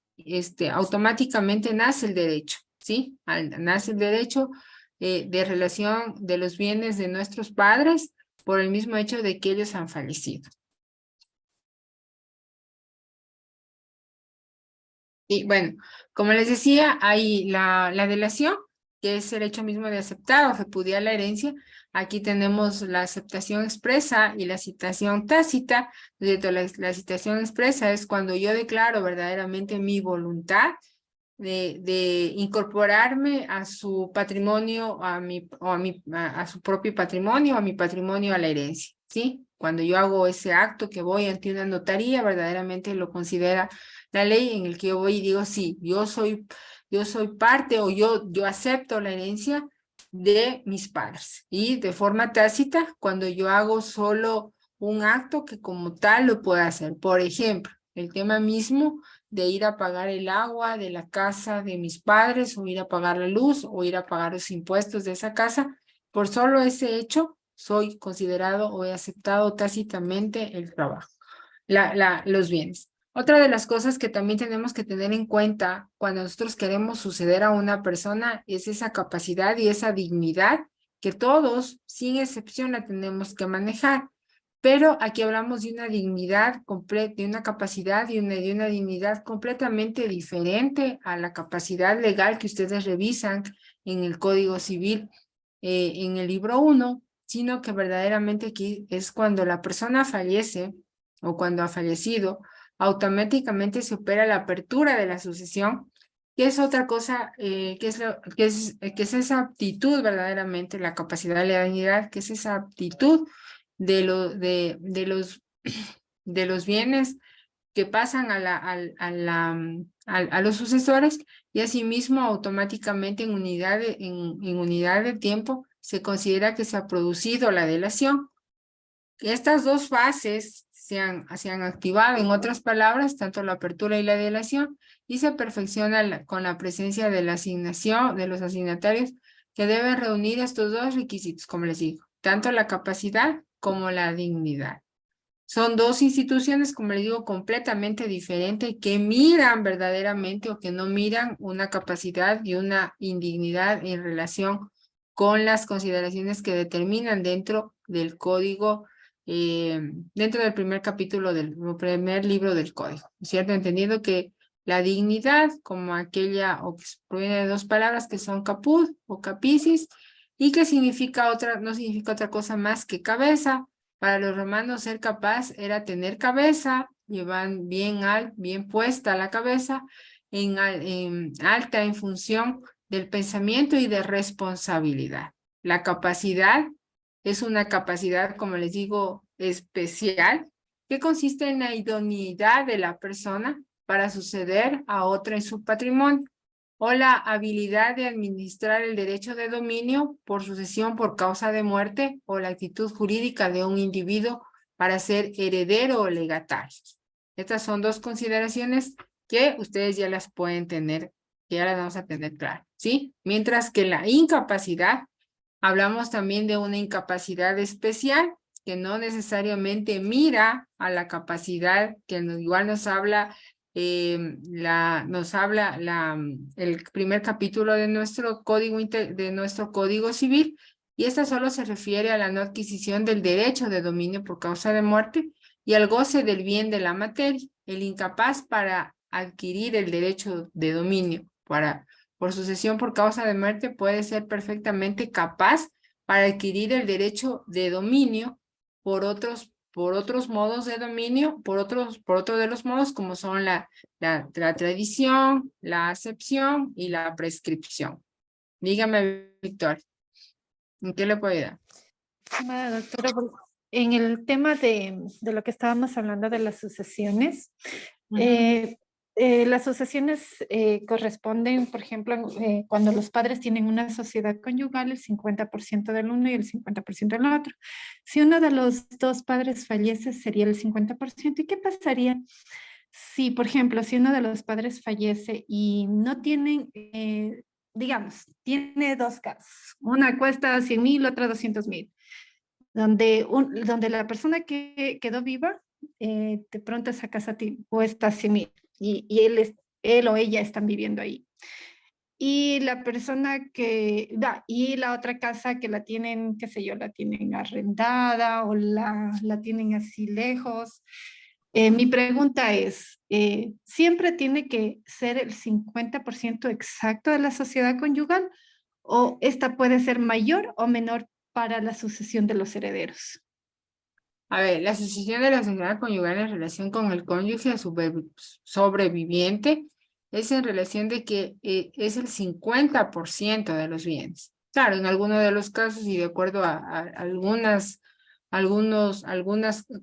automáticamente nace el derecho, ¿sí? Nace el derecho de relación de los bienes de nuestros padres por el mismo hecho de que ellos han fallecido. Y bueno, como les decía, hay la delación, que es el hecho mismo de aceptar o repudiar la herencia. Aquí tenemos la aceptación expresa y la citación tácita. La citación expresa es cuando yo declaro verdaderamente mi voluntad de incorporarme a su patrimonio, a su propio patrimonio, a mi patrimonio, a la herencia, ¿sí? Cuando yo hago ese acto que voy ante una notaría, verdaderamente lo considera la ley en el que yo voy y digo, sí, yo soy parte o yo acepto la herencia de mis padres. Y de forma tácita, cuando yo hago solo un acto que como tal lo pueda hacer. Por ejemplo, el tema mismo de ir a pagar el agua de la casa de mis padres, o ir a pagar la luz, o ir a pagar los impuestos de esa casa. Por solo ese hecho, soy considerado o he aceptado tácitamente el trabajo, los bienes. Otra de las cosas que también tenemos que tener en cuenta cuando nosotros queremos suceder a una persona es esa capacidad y esa dignidad que todos, sin excepción, la tenemos que manejar. Pero aquí hablamos de una dignidad completa, de una capacidad y de una dignidad completamente diferente a la capacidad legal que ustedes revisan en el Código Civil, en el libro 1, sino que verdaderamente aquí es cuando la persona fallece o cuando ha fallecido, automáticamente se opera la apertura de la sucesión, que es otra cosa, que es esa aptitud verdaderamente, la capacidad de la dignidad, que es esa aptitud de los bienes que pasan a los sucesores, y asimismo automáticamente en unidad de tiempo se considera que se ha producido la delación. Estas dos fases se han activado, en otras palabras, tanto la apertura y la delación, y se perfecciona con la presencia de la asignación de los asignatarios, que deben reunir estos dos requisitos, como les digo, tanto la capacidad como la dignidad. Son dos instituciones, como les digo, completamente diferentes, que miran verdaderamente o que no miran una capacidad y una indignidad en relación con las consideraciones que determinan dentro del código, dentro del primer capítulo del primer libro del código, ¿cierto? Entendiendo que la dignidad, como aquella, o que proviene de dos palabras que son caput o capicis, y que significa no significa otra cosa más que cabeza. Para los romanos ser capaz era tener cabeza, llevan bien puesta la cabeza, en alta en función del pensamiento y de responsabilidad. La capacidad es una capacidad, como les digo, especial, que consiste en la idoneidad de la persona para suceder a otra en su patrimonio, o la habilidad de administrar el derecho de dominio por sucesión por causa de muerte, o la actitud jurídica de un individuo para ser heredero o legatario. Estas son dos consideraciones que ustedes ya las pueden tener, que ya las vamos a tener claras, ¿sí? Mientras que la incapacidad, hablamos también de una incapacidad especial que no necesariamente mira a la capacidad, que igual nos habla el primer capítulo de nuestro código civil, y esta solo se refiere a la no adquisición del derecho de dominio por causa de muerte y al goce del bien de la materia. El incapaz para adquirir el derecho de dominio por sucesión por causa de muerte puede ser perfectamente capaz para adquirir el derecho de dominio por otros modos de dominio, por otro de los modos, como son la tradición, la acepción y la prescripción. Dígame, Victoria, ¿en qué le puedo ayudar? Estimada doctora, en el tema de lo que estábamos hablando de las sucesiones, las sucesiones corresponden, por ejemplo, cuando los padres tienen una sociedad conyugal, el 50% del uno y el 50% del otro. Si uno de los dos padres fallece, sería el 50%. ¿Y qué pasaría si, por ejemplo, si uno de los padres fallece y no tienen, digamos, tiene dos casas, una cuesta 100,000, otra 200,000, donde la persona que quedó viva, de pronto esa casa cuesta 100,000 y él o ella están viviendo ahí. Y la persona y la otra casa que la tienen, qué sé yo, la tienen arrendada o la tienen así lejos, Mi pregunta es, ¿siempre tiene que ser el 50% exacto de la sociedad conyugal o esta puede ser mayor o menor para la sucesión de los herederos? A ver, la sucesión de la sociedad conyugal en relación con el cónyuge sobreviviente es en relación de que es el 50% de los bienes. Claro, en algunos de los casos y de acuerdo a algunas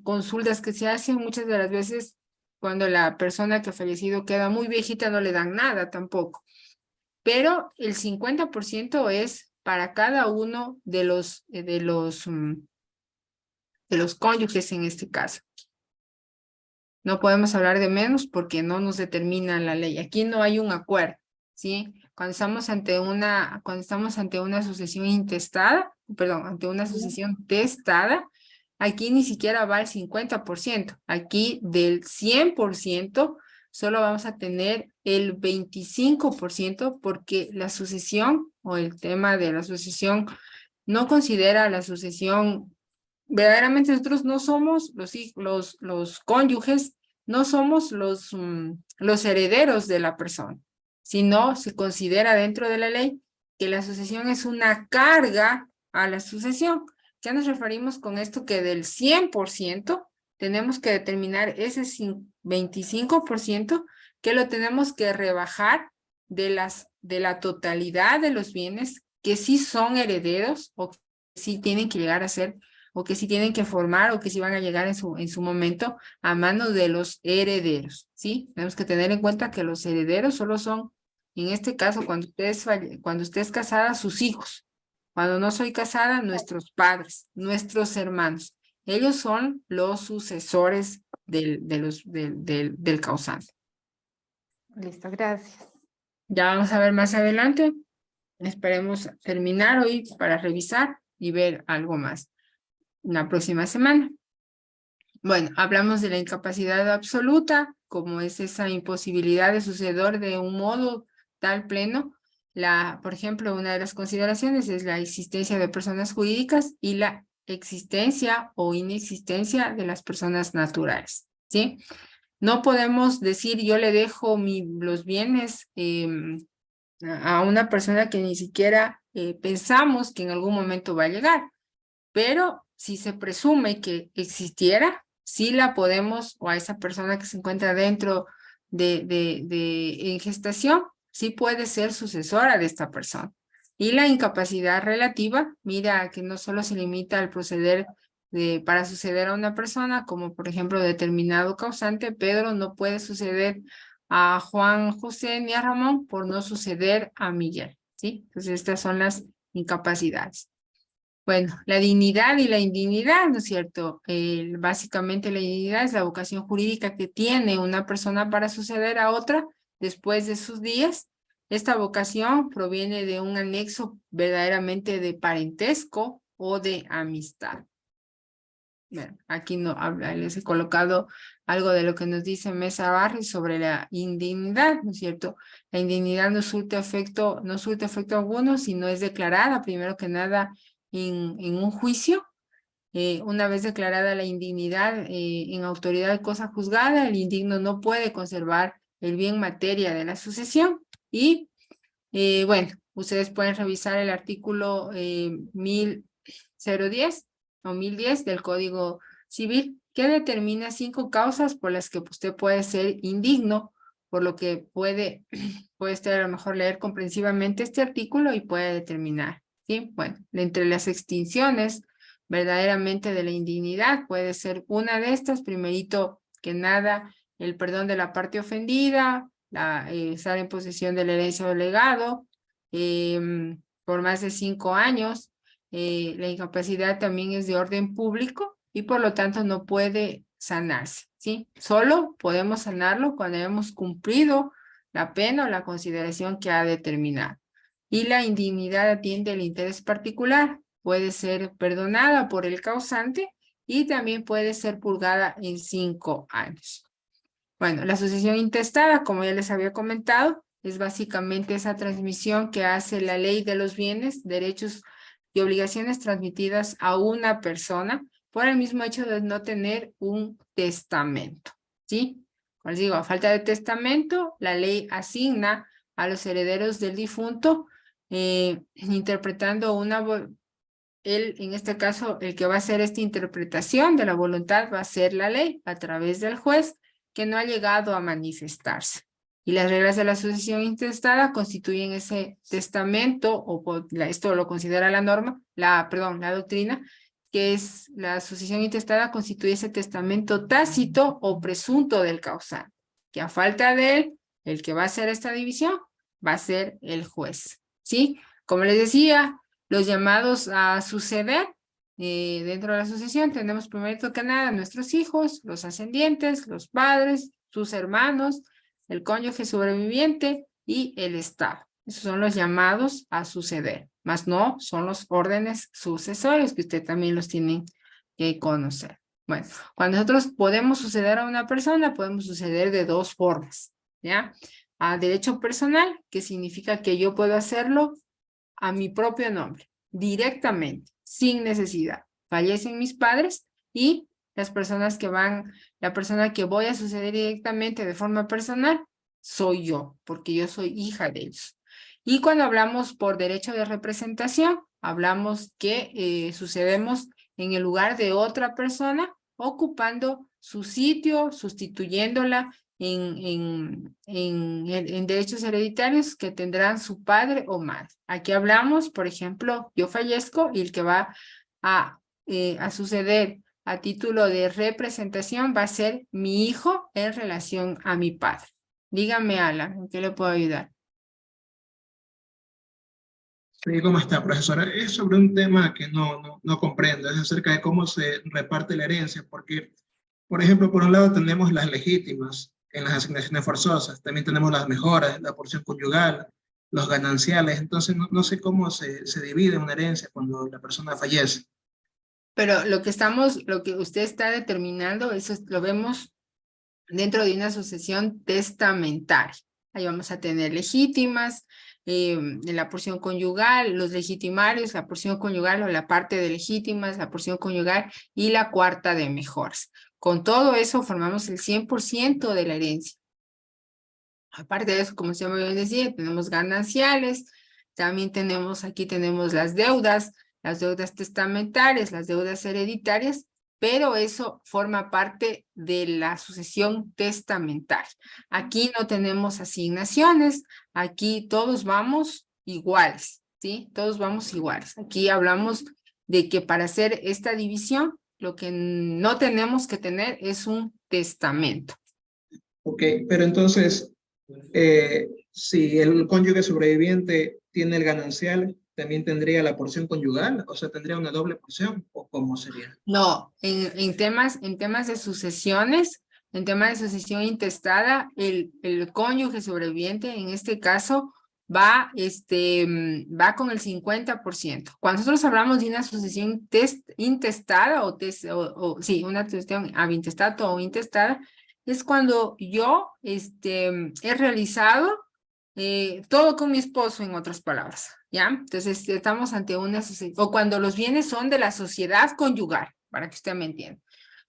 consultas que se hacen, muchas de las veces cuando la persona que ha fallecido queda muy viejita no le dan nada tampoco. Pero el 50% es para cada uno de los cónyuges en este caso. No podemos hablar de menos porque no nos determina la ley. Aquí no hay un acuerdo, ¿sí? Cuando estamos ante una sucesión intestada, perdón, ante una sucesión testada, aquí ni siquiera va el 50%. Aquí del 100% solo vamos a tener el 25% porque la sucesión o el tema de la sucesión no considera la sucesión. Verdaderamente nosotros no somos los cónyuges, no somos los herederos de la persona, sino se considera dentro de la ley que la sucesión es una carga a la sucesión. Ya nos referimos con esto que del 100% tenemos que determinar ese 25% que lo tenemos que rebajar de la totalidad de los bienes que sí son herederos o que sí tienen que llegar a ser o que si tienen que formar o que si van a llegar en su momento a manos de los herederos, ¿sí? Tenemos que tener en cuenta que los herederos solo son, en este caso, cuando usted es casada, sus hijos. Cuando no soy casada, nuestros padres, nuestros hermanos. Ellos son los sucesores del causante. Listo, gracias. Ya vamos a ver más adelante. Esperemos terminar hoy para revisar y ver algo más la próxima semana. Bueno, hablamos de la incapacidad absoluta, como es esa imposibilidad de suceder de un modo tal pleno. Por ejemplo, una de las consideraciones es la existencia de personas jurídicas y la existencia o inexistencia de las personas naturales, ¿sí? No podemos decir yo le dejo los bienes a una persona que ni siquiera pensamos que en algún momento va a llegar, pero si se presume que existiera, sí la podemos, o a esa persona que se encuentra dentro en gestación, sí puede ser sucesora de esta persona. Y la incapacidad relativa, mira que no solo se limita al proceder para suceder a una persona, como por ejemplo determinado causante, Pedro no puede suceder a Juan José ni a Ramón por no suceder a Miguel, ¿sí? Entonces estas son las incapacidades. Bueno, la dignidad y la indignidad, ¿no es cierto? Básicamente la dignidad es la vocación jurídica que tiene una persona para suceder a otra después de sus días. Esta vocación proviene de un anexo verdaderamente de parentesco o de amistad. Bueno, aquí no habla, les he colocado algo de lo que nos dice Mesa Barrios sobre la indignidad, ¿no es cierto? La indignidad no surte efecto alguno si no es declarada, primero que nada, en un juicio. Una vez declarada la indignidad en autoridad de cosa juzgada, el indigno no puede conservar el bien materia de la sucesión. Y bueno, ustedes pueden revisar el artículo 1010 o 1010 del Código Civil, que determina 5 causas por las que usted puede ser indigno, por lo que puede usted a lo mejor leer comprensivamente este artículo y puede determinar. ¿Sí? Bueno, entre las extinciones verdaderamente de la indignidad puede ser una de estas, primerito que nada, el perdón de la parte ofendida, estar en posesión de la herencia o legado, por más de 5 años, la incapacidad también es de orden público y por lo tanto no puede sanarse, ¿sí? Solo podemos sanarlo cuando hemos cumplido la pena o la consideración que ha determinado. Y la indignidad atiende al interés particular, puede ser perdonada por el causante y también puede ser purgada en 5 años. Bueno, la sucesión intestada, como ya les había comentado, es básicamente esa transmisión que hace la ley de los bienes, derechos y obligaciones transmitidas a una persona por el mismo hecho de no tener un testamento. ¿sí? Como les digo, a falta de testamento, la ley asigna a los herederos del difunto, interpretando en este caso, el que va a hacer esta interpretación de la voluntad va a ser la ley a través del juez que no ha llegado a manifestarse. Y las reglas de la sucesión intestada constituyen ese testamento, esto lo considera la norma, la doctrina, que es la sucesión intestada constituye ese testamento tácito o presunto del causante, que a falta de él, el que va a hacer esta división va a ser el juez, ¿sí? Como les decía, los llamados a suceder dentro de la sucesión tenemos primero que nada nuestros hijos, los ascendientes, los padres, sus hermanos, el cónyuge sobreviviente y el Estado. Esos son los llamados a suceder, más no son los órdenes sucesorios que usted también los tienen que conocer. Bueno, cuando nosotros podemos suceder a una persona, podemos suceder de dos formas, ¿ya? A derecho personal, que significa que yo puedo hacerlo a mi propio nombre, directamente, sin necesidad. Fallecen mis padres y las personas que la persona que voy a suceder directamente de forma personal, soy yo, porque yo soy hija de ellos. Y cuando hablamos por derecho de representación, hablamos que sucedemos en el lugar de otra persona, ocupando su sitio, sustituyéndola en derechos hereditarios que tendrán su padre o madre. Aquí hablamos, por ejemplo, yo fallezco y el que va a suceder a título de representación va a ser mi hijo en relación a mi padre. Dígame, Alan, ¿en qué le puedo ayudar? Sí, ¿cómo está, profesora? Es sobre un tema que no comprendo, es acerca de cómo se reparte la herencia, porque, por ejemplo, por un lado tenemos las legítimas en las asignaciones forzosas, también tenemos las mejoras, la porción conyugal, los gananciales, entonces no sé cómo se divide una herencia cuando la persona fallece. Pero lo que usted está determinando, eso lo vemos dentro de una sucesión testamentaria. Ahí vamos a tener legítimas, la porción conyugal, los legitimarios, la porción conyugal o la parte de legítimas, la porción conyugal y la cuarta de mejoras. Con todo eso formamos el 100% de la herencia. Aparte de eso, como se me decía, tenemos gananciales, también aquí tenemos las deudas testamentarias, las deudas hereditarias, pero eso forma parte de la sucesión testamentaria. Aquí no tenemos asignaciones, aquí todos vamos iguales, ¿sí? Todos vamos iguales. Aquí hablamos de que para hacer esta división, lo que no tenemos que tener es un testamento. Ok, pero entonces, si el cónyuge sobreviviente tiene el ganancial, ¿también tendría la porción conyugal? O sea, ¿tendría una doble porción? ¿O cómo sería? No, en temas de sucesiones, en temas de sucesión intestada, el cónyuge sobreviviente, en este caso, va con el 50%. Cuando nosotros hablamos de una sucesión intestada, una sucesión ab intestato o intestada, es cuando yo he realizado todo con mi esposo, en otras palabras, ¿ya? Entonces, estamos ante una sucesión, o cuando los bienes son de la sociedad conyugal, para que usted me entienda.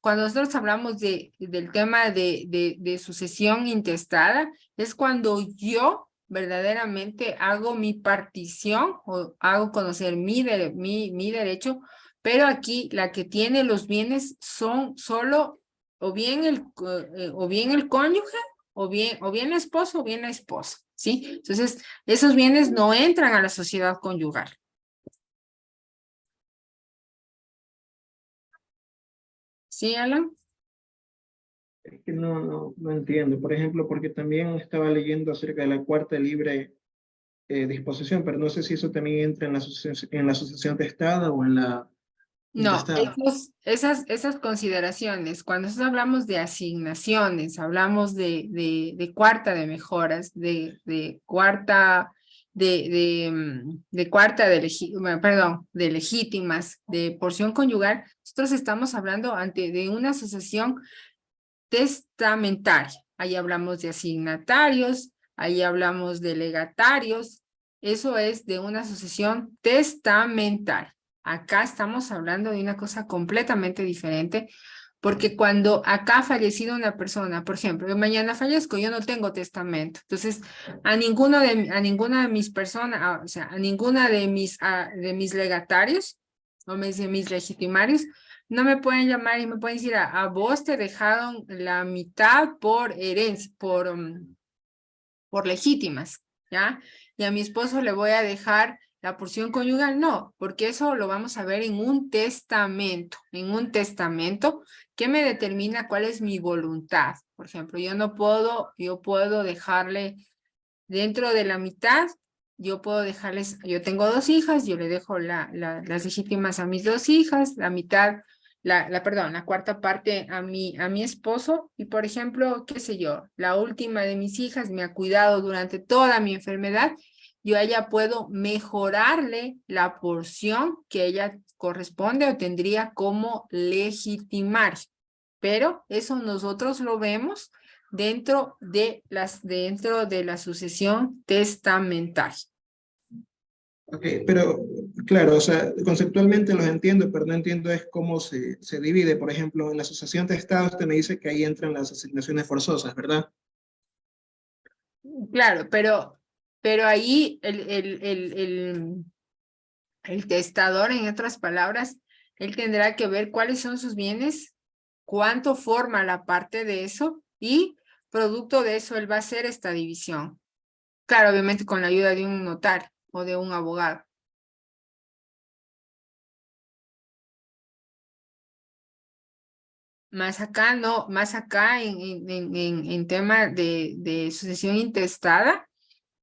Cuando nosotros hablamos del tema de sucesión intestada, es cuando yo verdaderamente hago mi partición o hago conocer mi derecho, pero aquí la que tiene los bienes son solo o bien el cónyuge o bien el esposo o bien la esposa, ¿sí? Entonces, esos bienes no entran a la sociedad conyugal. ¿Sí, Alan? Es que no entiendo. Por ejemplo, porque también estaba leyendo acerca de la cuarta libre disposición, pero no sé si eso también entra en la sucesión testada o en la No, intestada. esas consideraciones, cuando nosotros hablamos de asignaciones, hablamos de cuarta de mejoras, de legítimas, de porción conyugal, nosotros estamos hablando de una sucesión testamentaria. Ahí hablamos de asignatarios, ahí hablamos de legatarios, eso es de una sucesión testamentaria. Acá estamos hablando de una cosa completamente diferente, Porque cuando acá ha fallecido una persona, por ejemplo, yo mañana fallezco, yo no tengo testamento. Entonces, a ninguna de mis personas, o sea, a ninguna de mis legatarios o de mis legitimarios, no me pueden llamar y me pueden decir, a vos te dejaron la mitad por herencia, por legítimas, ¿ya? Y a mi esposo le voy a dejar la porción conyugal, no, porque eso lo vamos a ver en un testamento que me determina cuál es mi voluntad. Por ejemplo, yo puedo dejarle dentro de la mitad, yo puedo dejarles, yo tengo 2 hijas, yo le dejo las legítimas a mis 2 hijas, la mitad, la cuarta parte a mi esposo, y por ejemplo, qué sé yo, la última de mis hijas me ha cuidado durante toda mi enfermedad, yo a ella puedo mejorarle la porción que ella corresponde o tendría como legitimar. Pero eso nosotros lo vemos dentro de la sucesión testamentaria. Ok, pero claro, o sea, conceptualmente los entiendo, pero no entiendo es cómo se divide. Por ejemplo, en la asociación de estados usted me dice que ahí entran las asignaciones forzosas, ¿verdad? Claro, pero ahí el testador, en otras palabras, él tendrá que ver cuáles son sus bienes, cuánto forma la parte de eso y producto de eso él va a hacer esta división. Claro, obviamente con la ayuda de un notario o de un abogado. Más acá no, más acá en tema de sucesión intestada,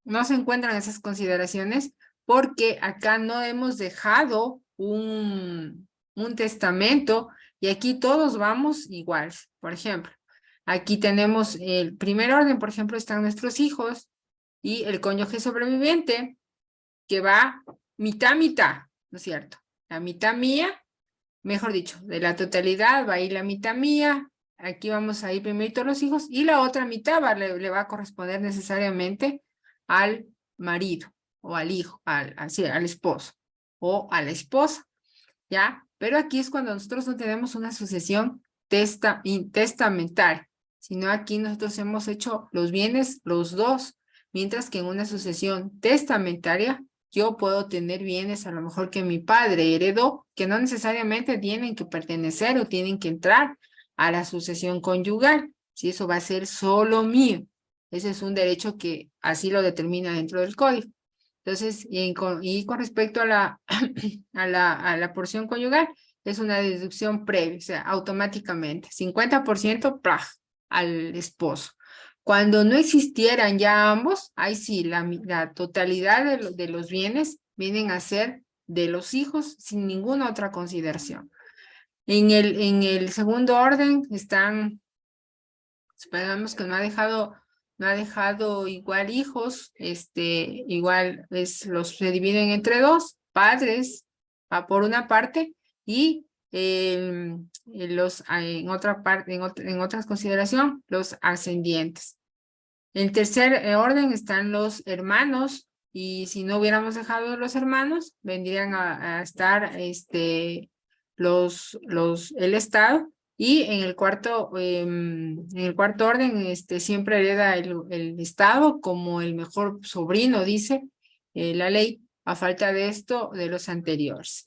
no se encuentran esas consideraciones porque acá no hemos dejado un testamento y aquí todos vamos iguales. Por ejemplo, aquí tenemos el primer orden, por ejemplo, están nuestros hijos y el cónyuge sobreviviente que va mitad, ¿no es cierto? La mitad mía, mejor dicho, de la totalidad va a ir la mitad mía, aquí vamos a ir primero todos los hijos y la otra mitad le va a corresponder necesariamente al marido o al hijo, al esposo o a la esposa, ¿ya? Pero aquí es cuando nosotros no tenemos una sucesión testamentaria, sino aquí nosotros hemos hecho los bienes los dos, mientras que en una sucesión testamentaria yo puedo tener bienes a lo mejor que mi padre heredó, que no necesariamente tienen que pertenecer o tienen que entrar a la sucesión conyugal, si eso va a ser solo mío. Ese es un derecho que así lo determina dentro del código. Entonces, y con respecto a la porción conyugal, es una deducción previa, o sea, automáticamente, 50% ¡plaj! Al esposo. Cuando no existieran ya ambos, ahí sí, la totalidad de los bienes vienen a ser de los hijos sin ninguna otra consideración. En el segundo orden están, esperamos que no ha dejado igual hijos, igual se dividen entre 2, padres, por una parte, y en otra parte, en otras consideración, los ascendientes. En tercer orden están los hermanos, y si no hubiéramos dejado los hermanos, vendrían a estar el Estado, y en el cuarto orden, siempre hereda el Estado como el mejor sobrino, dice la ley, a falta de esto, de los anteriores.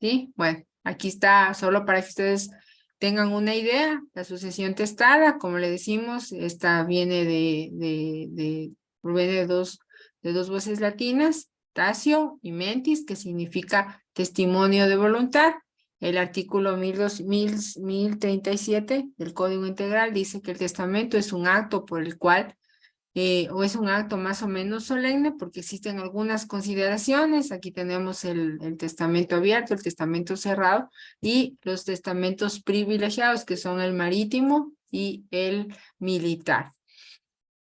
¿Sí? Bueno, aquí está, solo para que ustedes tengan una idea, la sucesión testada, como le decimos, esta viene proviene de dos voces latinas, tatio y mentis, que significa testimonio de voluntad. El artículo 1037 del Código Integral dice que el testamento es un acto por el cual, o es un acto más o menos solemne, porque existen algunas consideraciones. Aquí tenemos el testamento abierto, el testamento cerrado, y los testamentos privilegiados, que son el marítimo y el militar,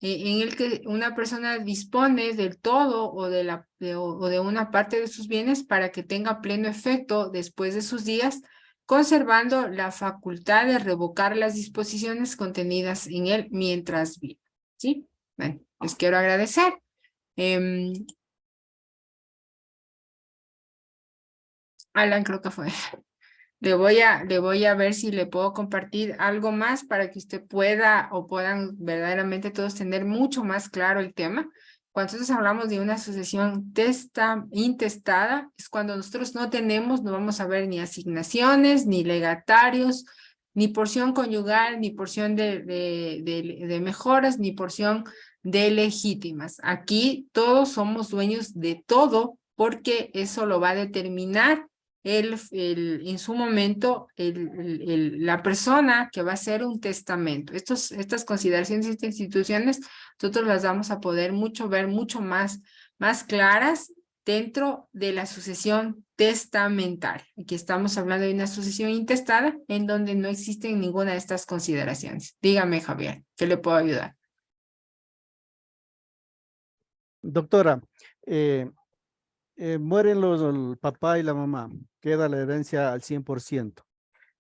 en el que una persona dispone del todo o de una parte de sus bienes para que tenga pleno efecto después de sus días, conservando la facultad de revocar las disposiciones contenidas en él mientras vive. ¿Sí? Bueno, les quiero agradecer. Alan creo que fue. Le voy a ver si le puedo compartir algo más para que usted pueda o puedan verdaderamente todos tener mucho más claro el tema. Cuando nosotros hablamos de una sucesión intestada, es cuando nosotros no vamos a ver ni asignaciones, ni legatarios, ni porción conyugal, ni porción de mejoras, ni porción de legítimas. Aquí todos somos dueños de todo porque eso lo va a determinar en su momento la persona que va a hacer un testamento. Estas consideraciones y estas instituciones, nosotros las vamos a poder ver mucho más claras dentro de la sucesión testamentaria. Aquí estamos hablando de una sucesión intestada en donde no existen ninguna de estas consideraciones. Dígame, Javier, ¿qué le puedo ayudar? Doctora, mueren el papá y la mamá, queda la herencia al 100%.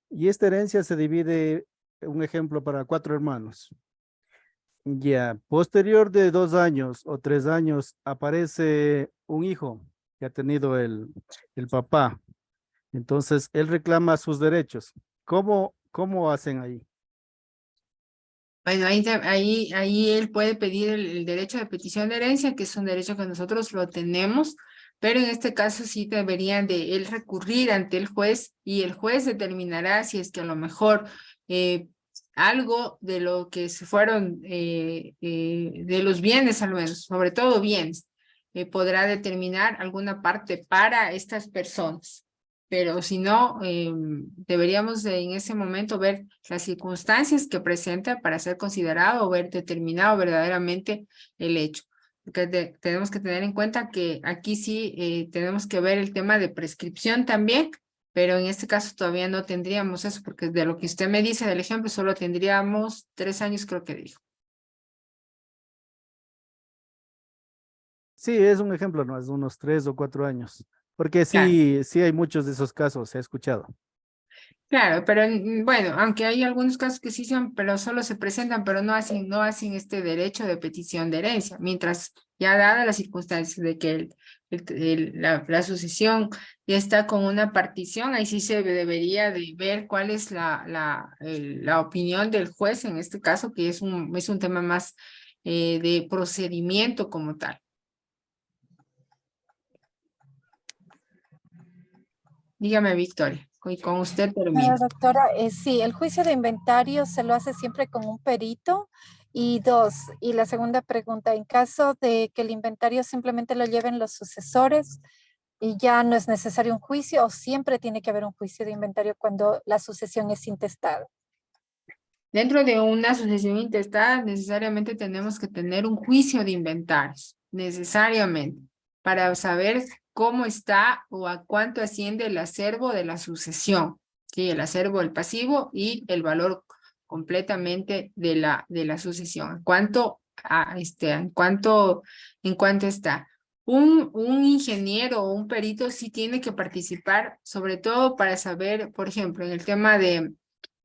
Y esta herencia se divide, un ejemplo, para 4 hermanos. Ya, posterior de 2 años o 3 años, aparece un hijo que ha tenido el papá. Entonces, él reclama sus derechos. ¿Cómo hacen ahí? Bueno, ahí él puede pedir el derecho de petición de herencia, que es un derecho que nosotros lo tenemos, pero en este caso sí deberían de él recurrir ante el juez y el juez determinará si es que a lo mejor algo de lo que se fueron, de los bienes al menos, sobre todo bienes, podrá determinar alguna parte para estas personas. Pero si no, deberíamos en ese momento ver las circunstancias que presenta para ser considerado o ver determinado verdaderamente el hecho. Porque tenemos que tener en cuenta que aquí sí tenemos que ver el tema de prescripción también, pero en este caso todavía no tendríamos eso, porque de lo que usted me dice del ejemplo, solo tendríamos 3 años, creo que dijo. Sí, es un ejemplo, ¿no? Es unos 3 o 4 años. Porque Claro. sí hay muchos de esos casos, he escuchado. Claro, pero bueno, aunque hay algunos casos que sí son, pero solo se presentan, pero no hacen este derecho de petición de herencia, mientras ya dadas las circunstancias de que la sucesión ya está con una partición, ahí sí se debería de ver cuál es la opinión del juez en este caso, que es un tema más de procedimiento como tal. Dígame, Victoria, y con usted termino. Doctora, sí, el juicio de inventario se lo hace siempre con un perito. Y la segunda pregunta, en caso de que el inventario simplemente lo lleven los sucesores y ya no es necesario un juicio, o siempre tiene que haber un juicio de inventario cuando la sucesión es intestada. Dentro de una sucesión intestada, necesariamente tenemos que tener un juicio de inventarios, necesariamente, para saber cómo está o a cuánto asciende el acervo de la sucesión, ¿sí? El acervo del pasivo y el valor completamente de la sucesión. En cuanto está. Un ingeniero o un perito sí tiene que participar, sobre todo para saber, por ejemplo, en el tema de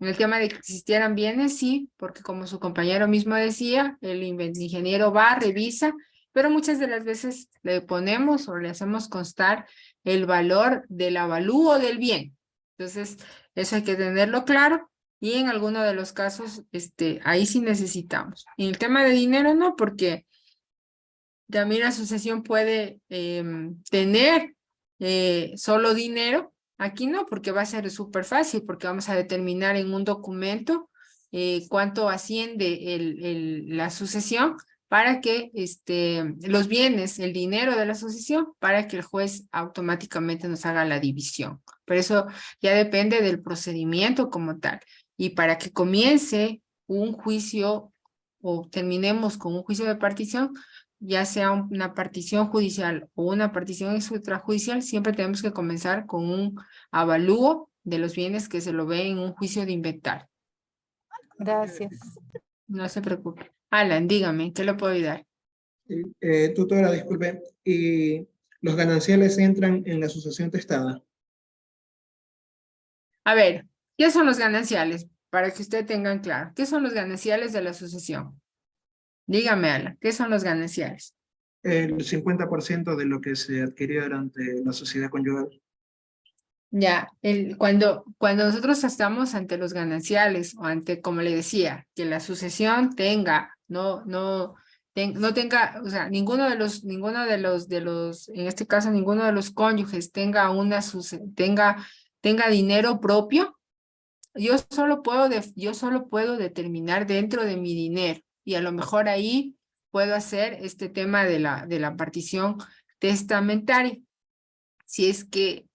que existieran bienes, sí, porque como su compañero mismo decía, el ingeniero va, revisa, pero muchas de las veces le ponemos o le hacemos constar el valor del avalúo del bien. Entonces, eso hay que tenerlo claro y en alguno de los casos, ahí sí necesitamos. En el tema de dinero no, porque también la asociación puede tener solo dinero. Aquí no, porque va a ser súper fácil, porque vamos a determinar en un documento cuánto asciende la sucesión para que los bienes, el dinero de la sucesión, para que el juez automáticamente nos haga la división. Pero eso ya depende del procedimiento como tal. Y para que comience un juicio o terminemos con un juicio de partición, ya sea una partición judicial o una partición extrajudicial, siempre tenemos que comenzar con un avalúo de los bienes que se lo ve en un juicio de inventario. Gracias. No se preocupe. Alan, dígame, ¿qué le puedo ayudar? Tutora, disculpe, ¿y los gananciales entran en la sucesión testada? A ver, ¿qué son los gananciales? Para que usted tengan claro, ¿qué son los gananciales de la sucesión? Dígame, Alan, ¿qué son los gananciales? El 50% de lo que se adquirió durante la sociedad conyugal. Ya, cuando nosotros estamos ante los gananciales o ante, como le decía, que la sucesión tenga, no tenga, o sea, ninguno de los, en este caso, ninguno de los cónyuges tenga tenga dinero propio, yo solo puedo determinar dentro de mi dinero y a lo mejor ahí puedo hacer este tema de la partición testamentaria. Si es que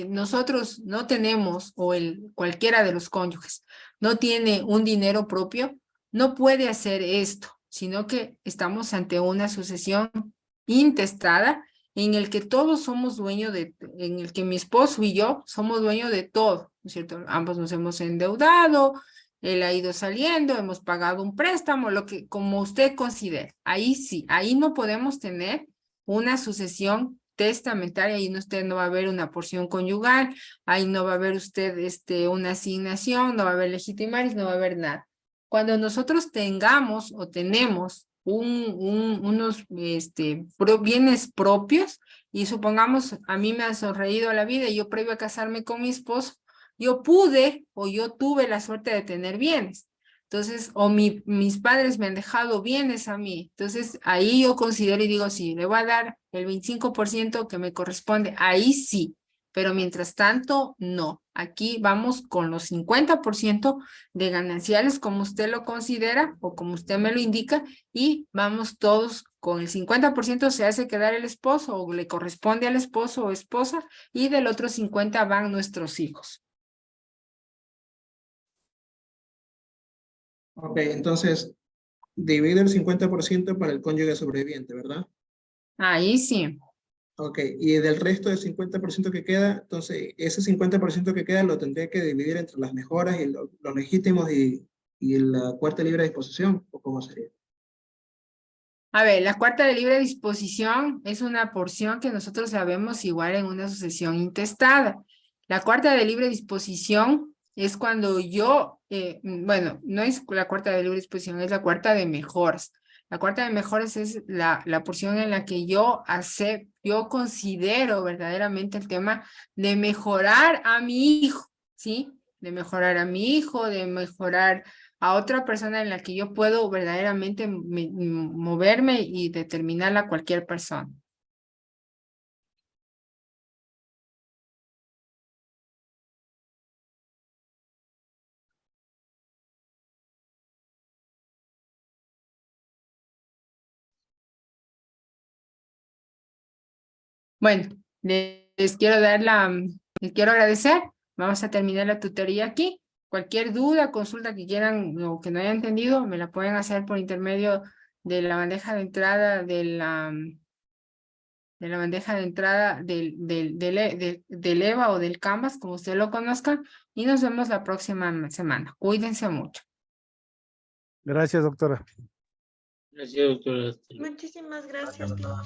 nosotros no tenemos o cualquiera de los cónyuges no tiene un dinero propio, no puede hacer esto, sino que estamos ante una sucesión intestada en el que todos somos dueños en el que mi esposo y yo somos dueños de todo, ¿no es cierto? Ambos nos hemos endeudado, él ha ido saliendo, hemos pagado un préstamo, como usted considere. Ahí sí, ahí no podemos tener una sucesión testamentaria, ahí usted no va a haber una porción conyugal, ahí no va a haber usted una asignación, no va a haber legitimaris, no va a haber nada. Cuando nosotros tengamos o tenemos unos bienes propios, y supongamos a mí me ha sonreído la vida y yo previo a casarme con mi esposo, yo pude o yo tuve la suerte de tener bienes. Entonces, o mis padres me han dejado bienes a mí. Entonces, ahí yo considero y digo, sí, le voy a dar el 25% que me corresponde. Ahí sí, pero mientras tanto, no. Aquí vamos con los 50% de gananciales, como usted lo considera o como usted me lo indica, y vamos todos con el 50% se hace quedar el esposo o le corresponde al esposo o esposa, y del otro 50% van nuestros hijos. Ok, entonces, divide el 50% para el cónyuge sobreviviente, ¿verdad? Ahí sí. Ok, y del resto del 50% que queda, entonces, ese 50% que queda lo tendría que dividir entre las mejoras y los legítimos y la cuarta libre disposición, ¿o cómo sería? A ver, la cuarta de libre disposición es una porción que nosotros la vemos igual en una sucesión intestada. La cuarta de libre disposición es cuando yo, bueno, no es la cuarta de libre disposición, es la cuarta de mejoras. La cuarta de mejoras es la porción en la que yo considero verdaderamente el tema de mejorar a mi hijo, ¿sí? De mejorar a mi hijo, de mejorar a otra persona en la que yo puedo verdaderamente moverme y determinarla a cualquier persona. Bueno, les quiero les quiero agradecer. Vamos a terminar la tutoría aquí. Cualquier duda, consulta que quieran o que no hayan entendido, me la pueden hacer por intermedio de la bandeja de entrada del EVA o del Canvas, como usted lo conozca, y nos vemos la próxima semana. Cuídense mucho. Gracias, doctora. Gracias, doctora. Muchísimas gracias, Diego.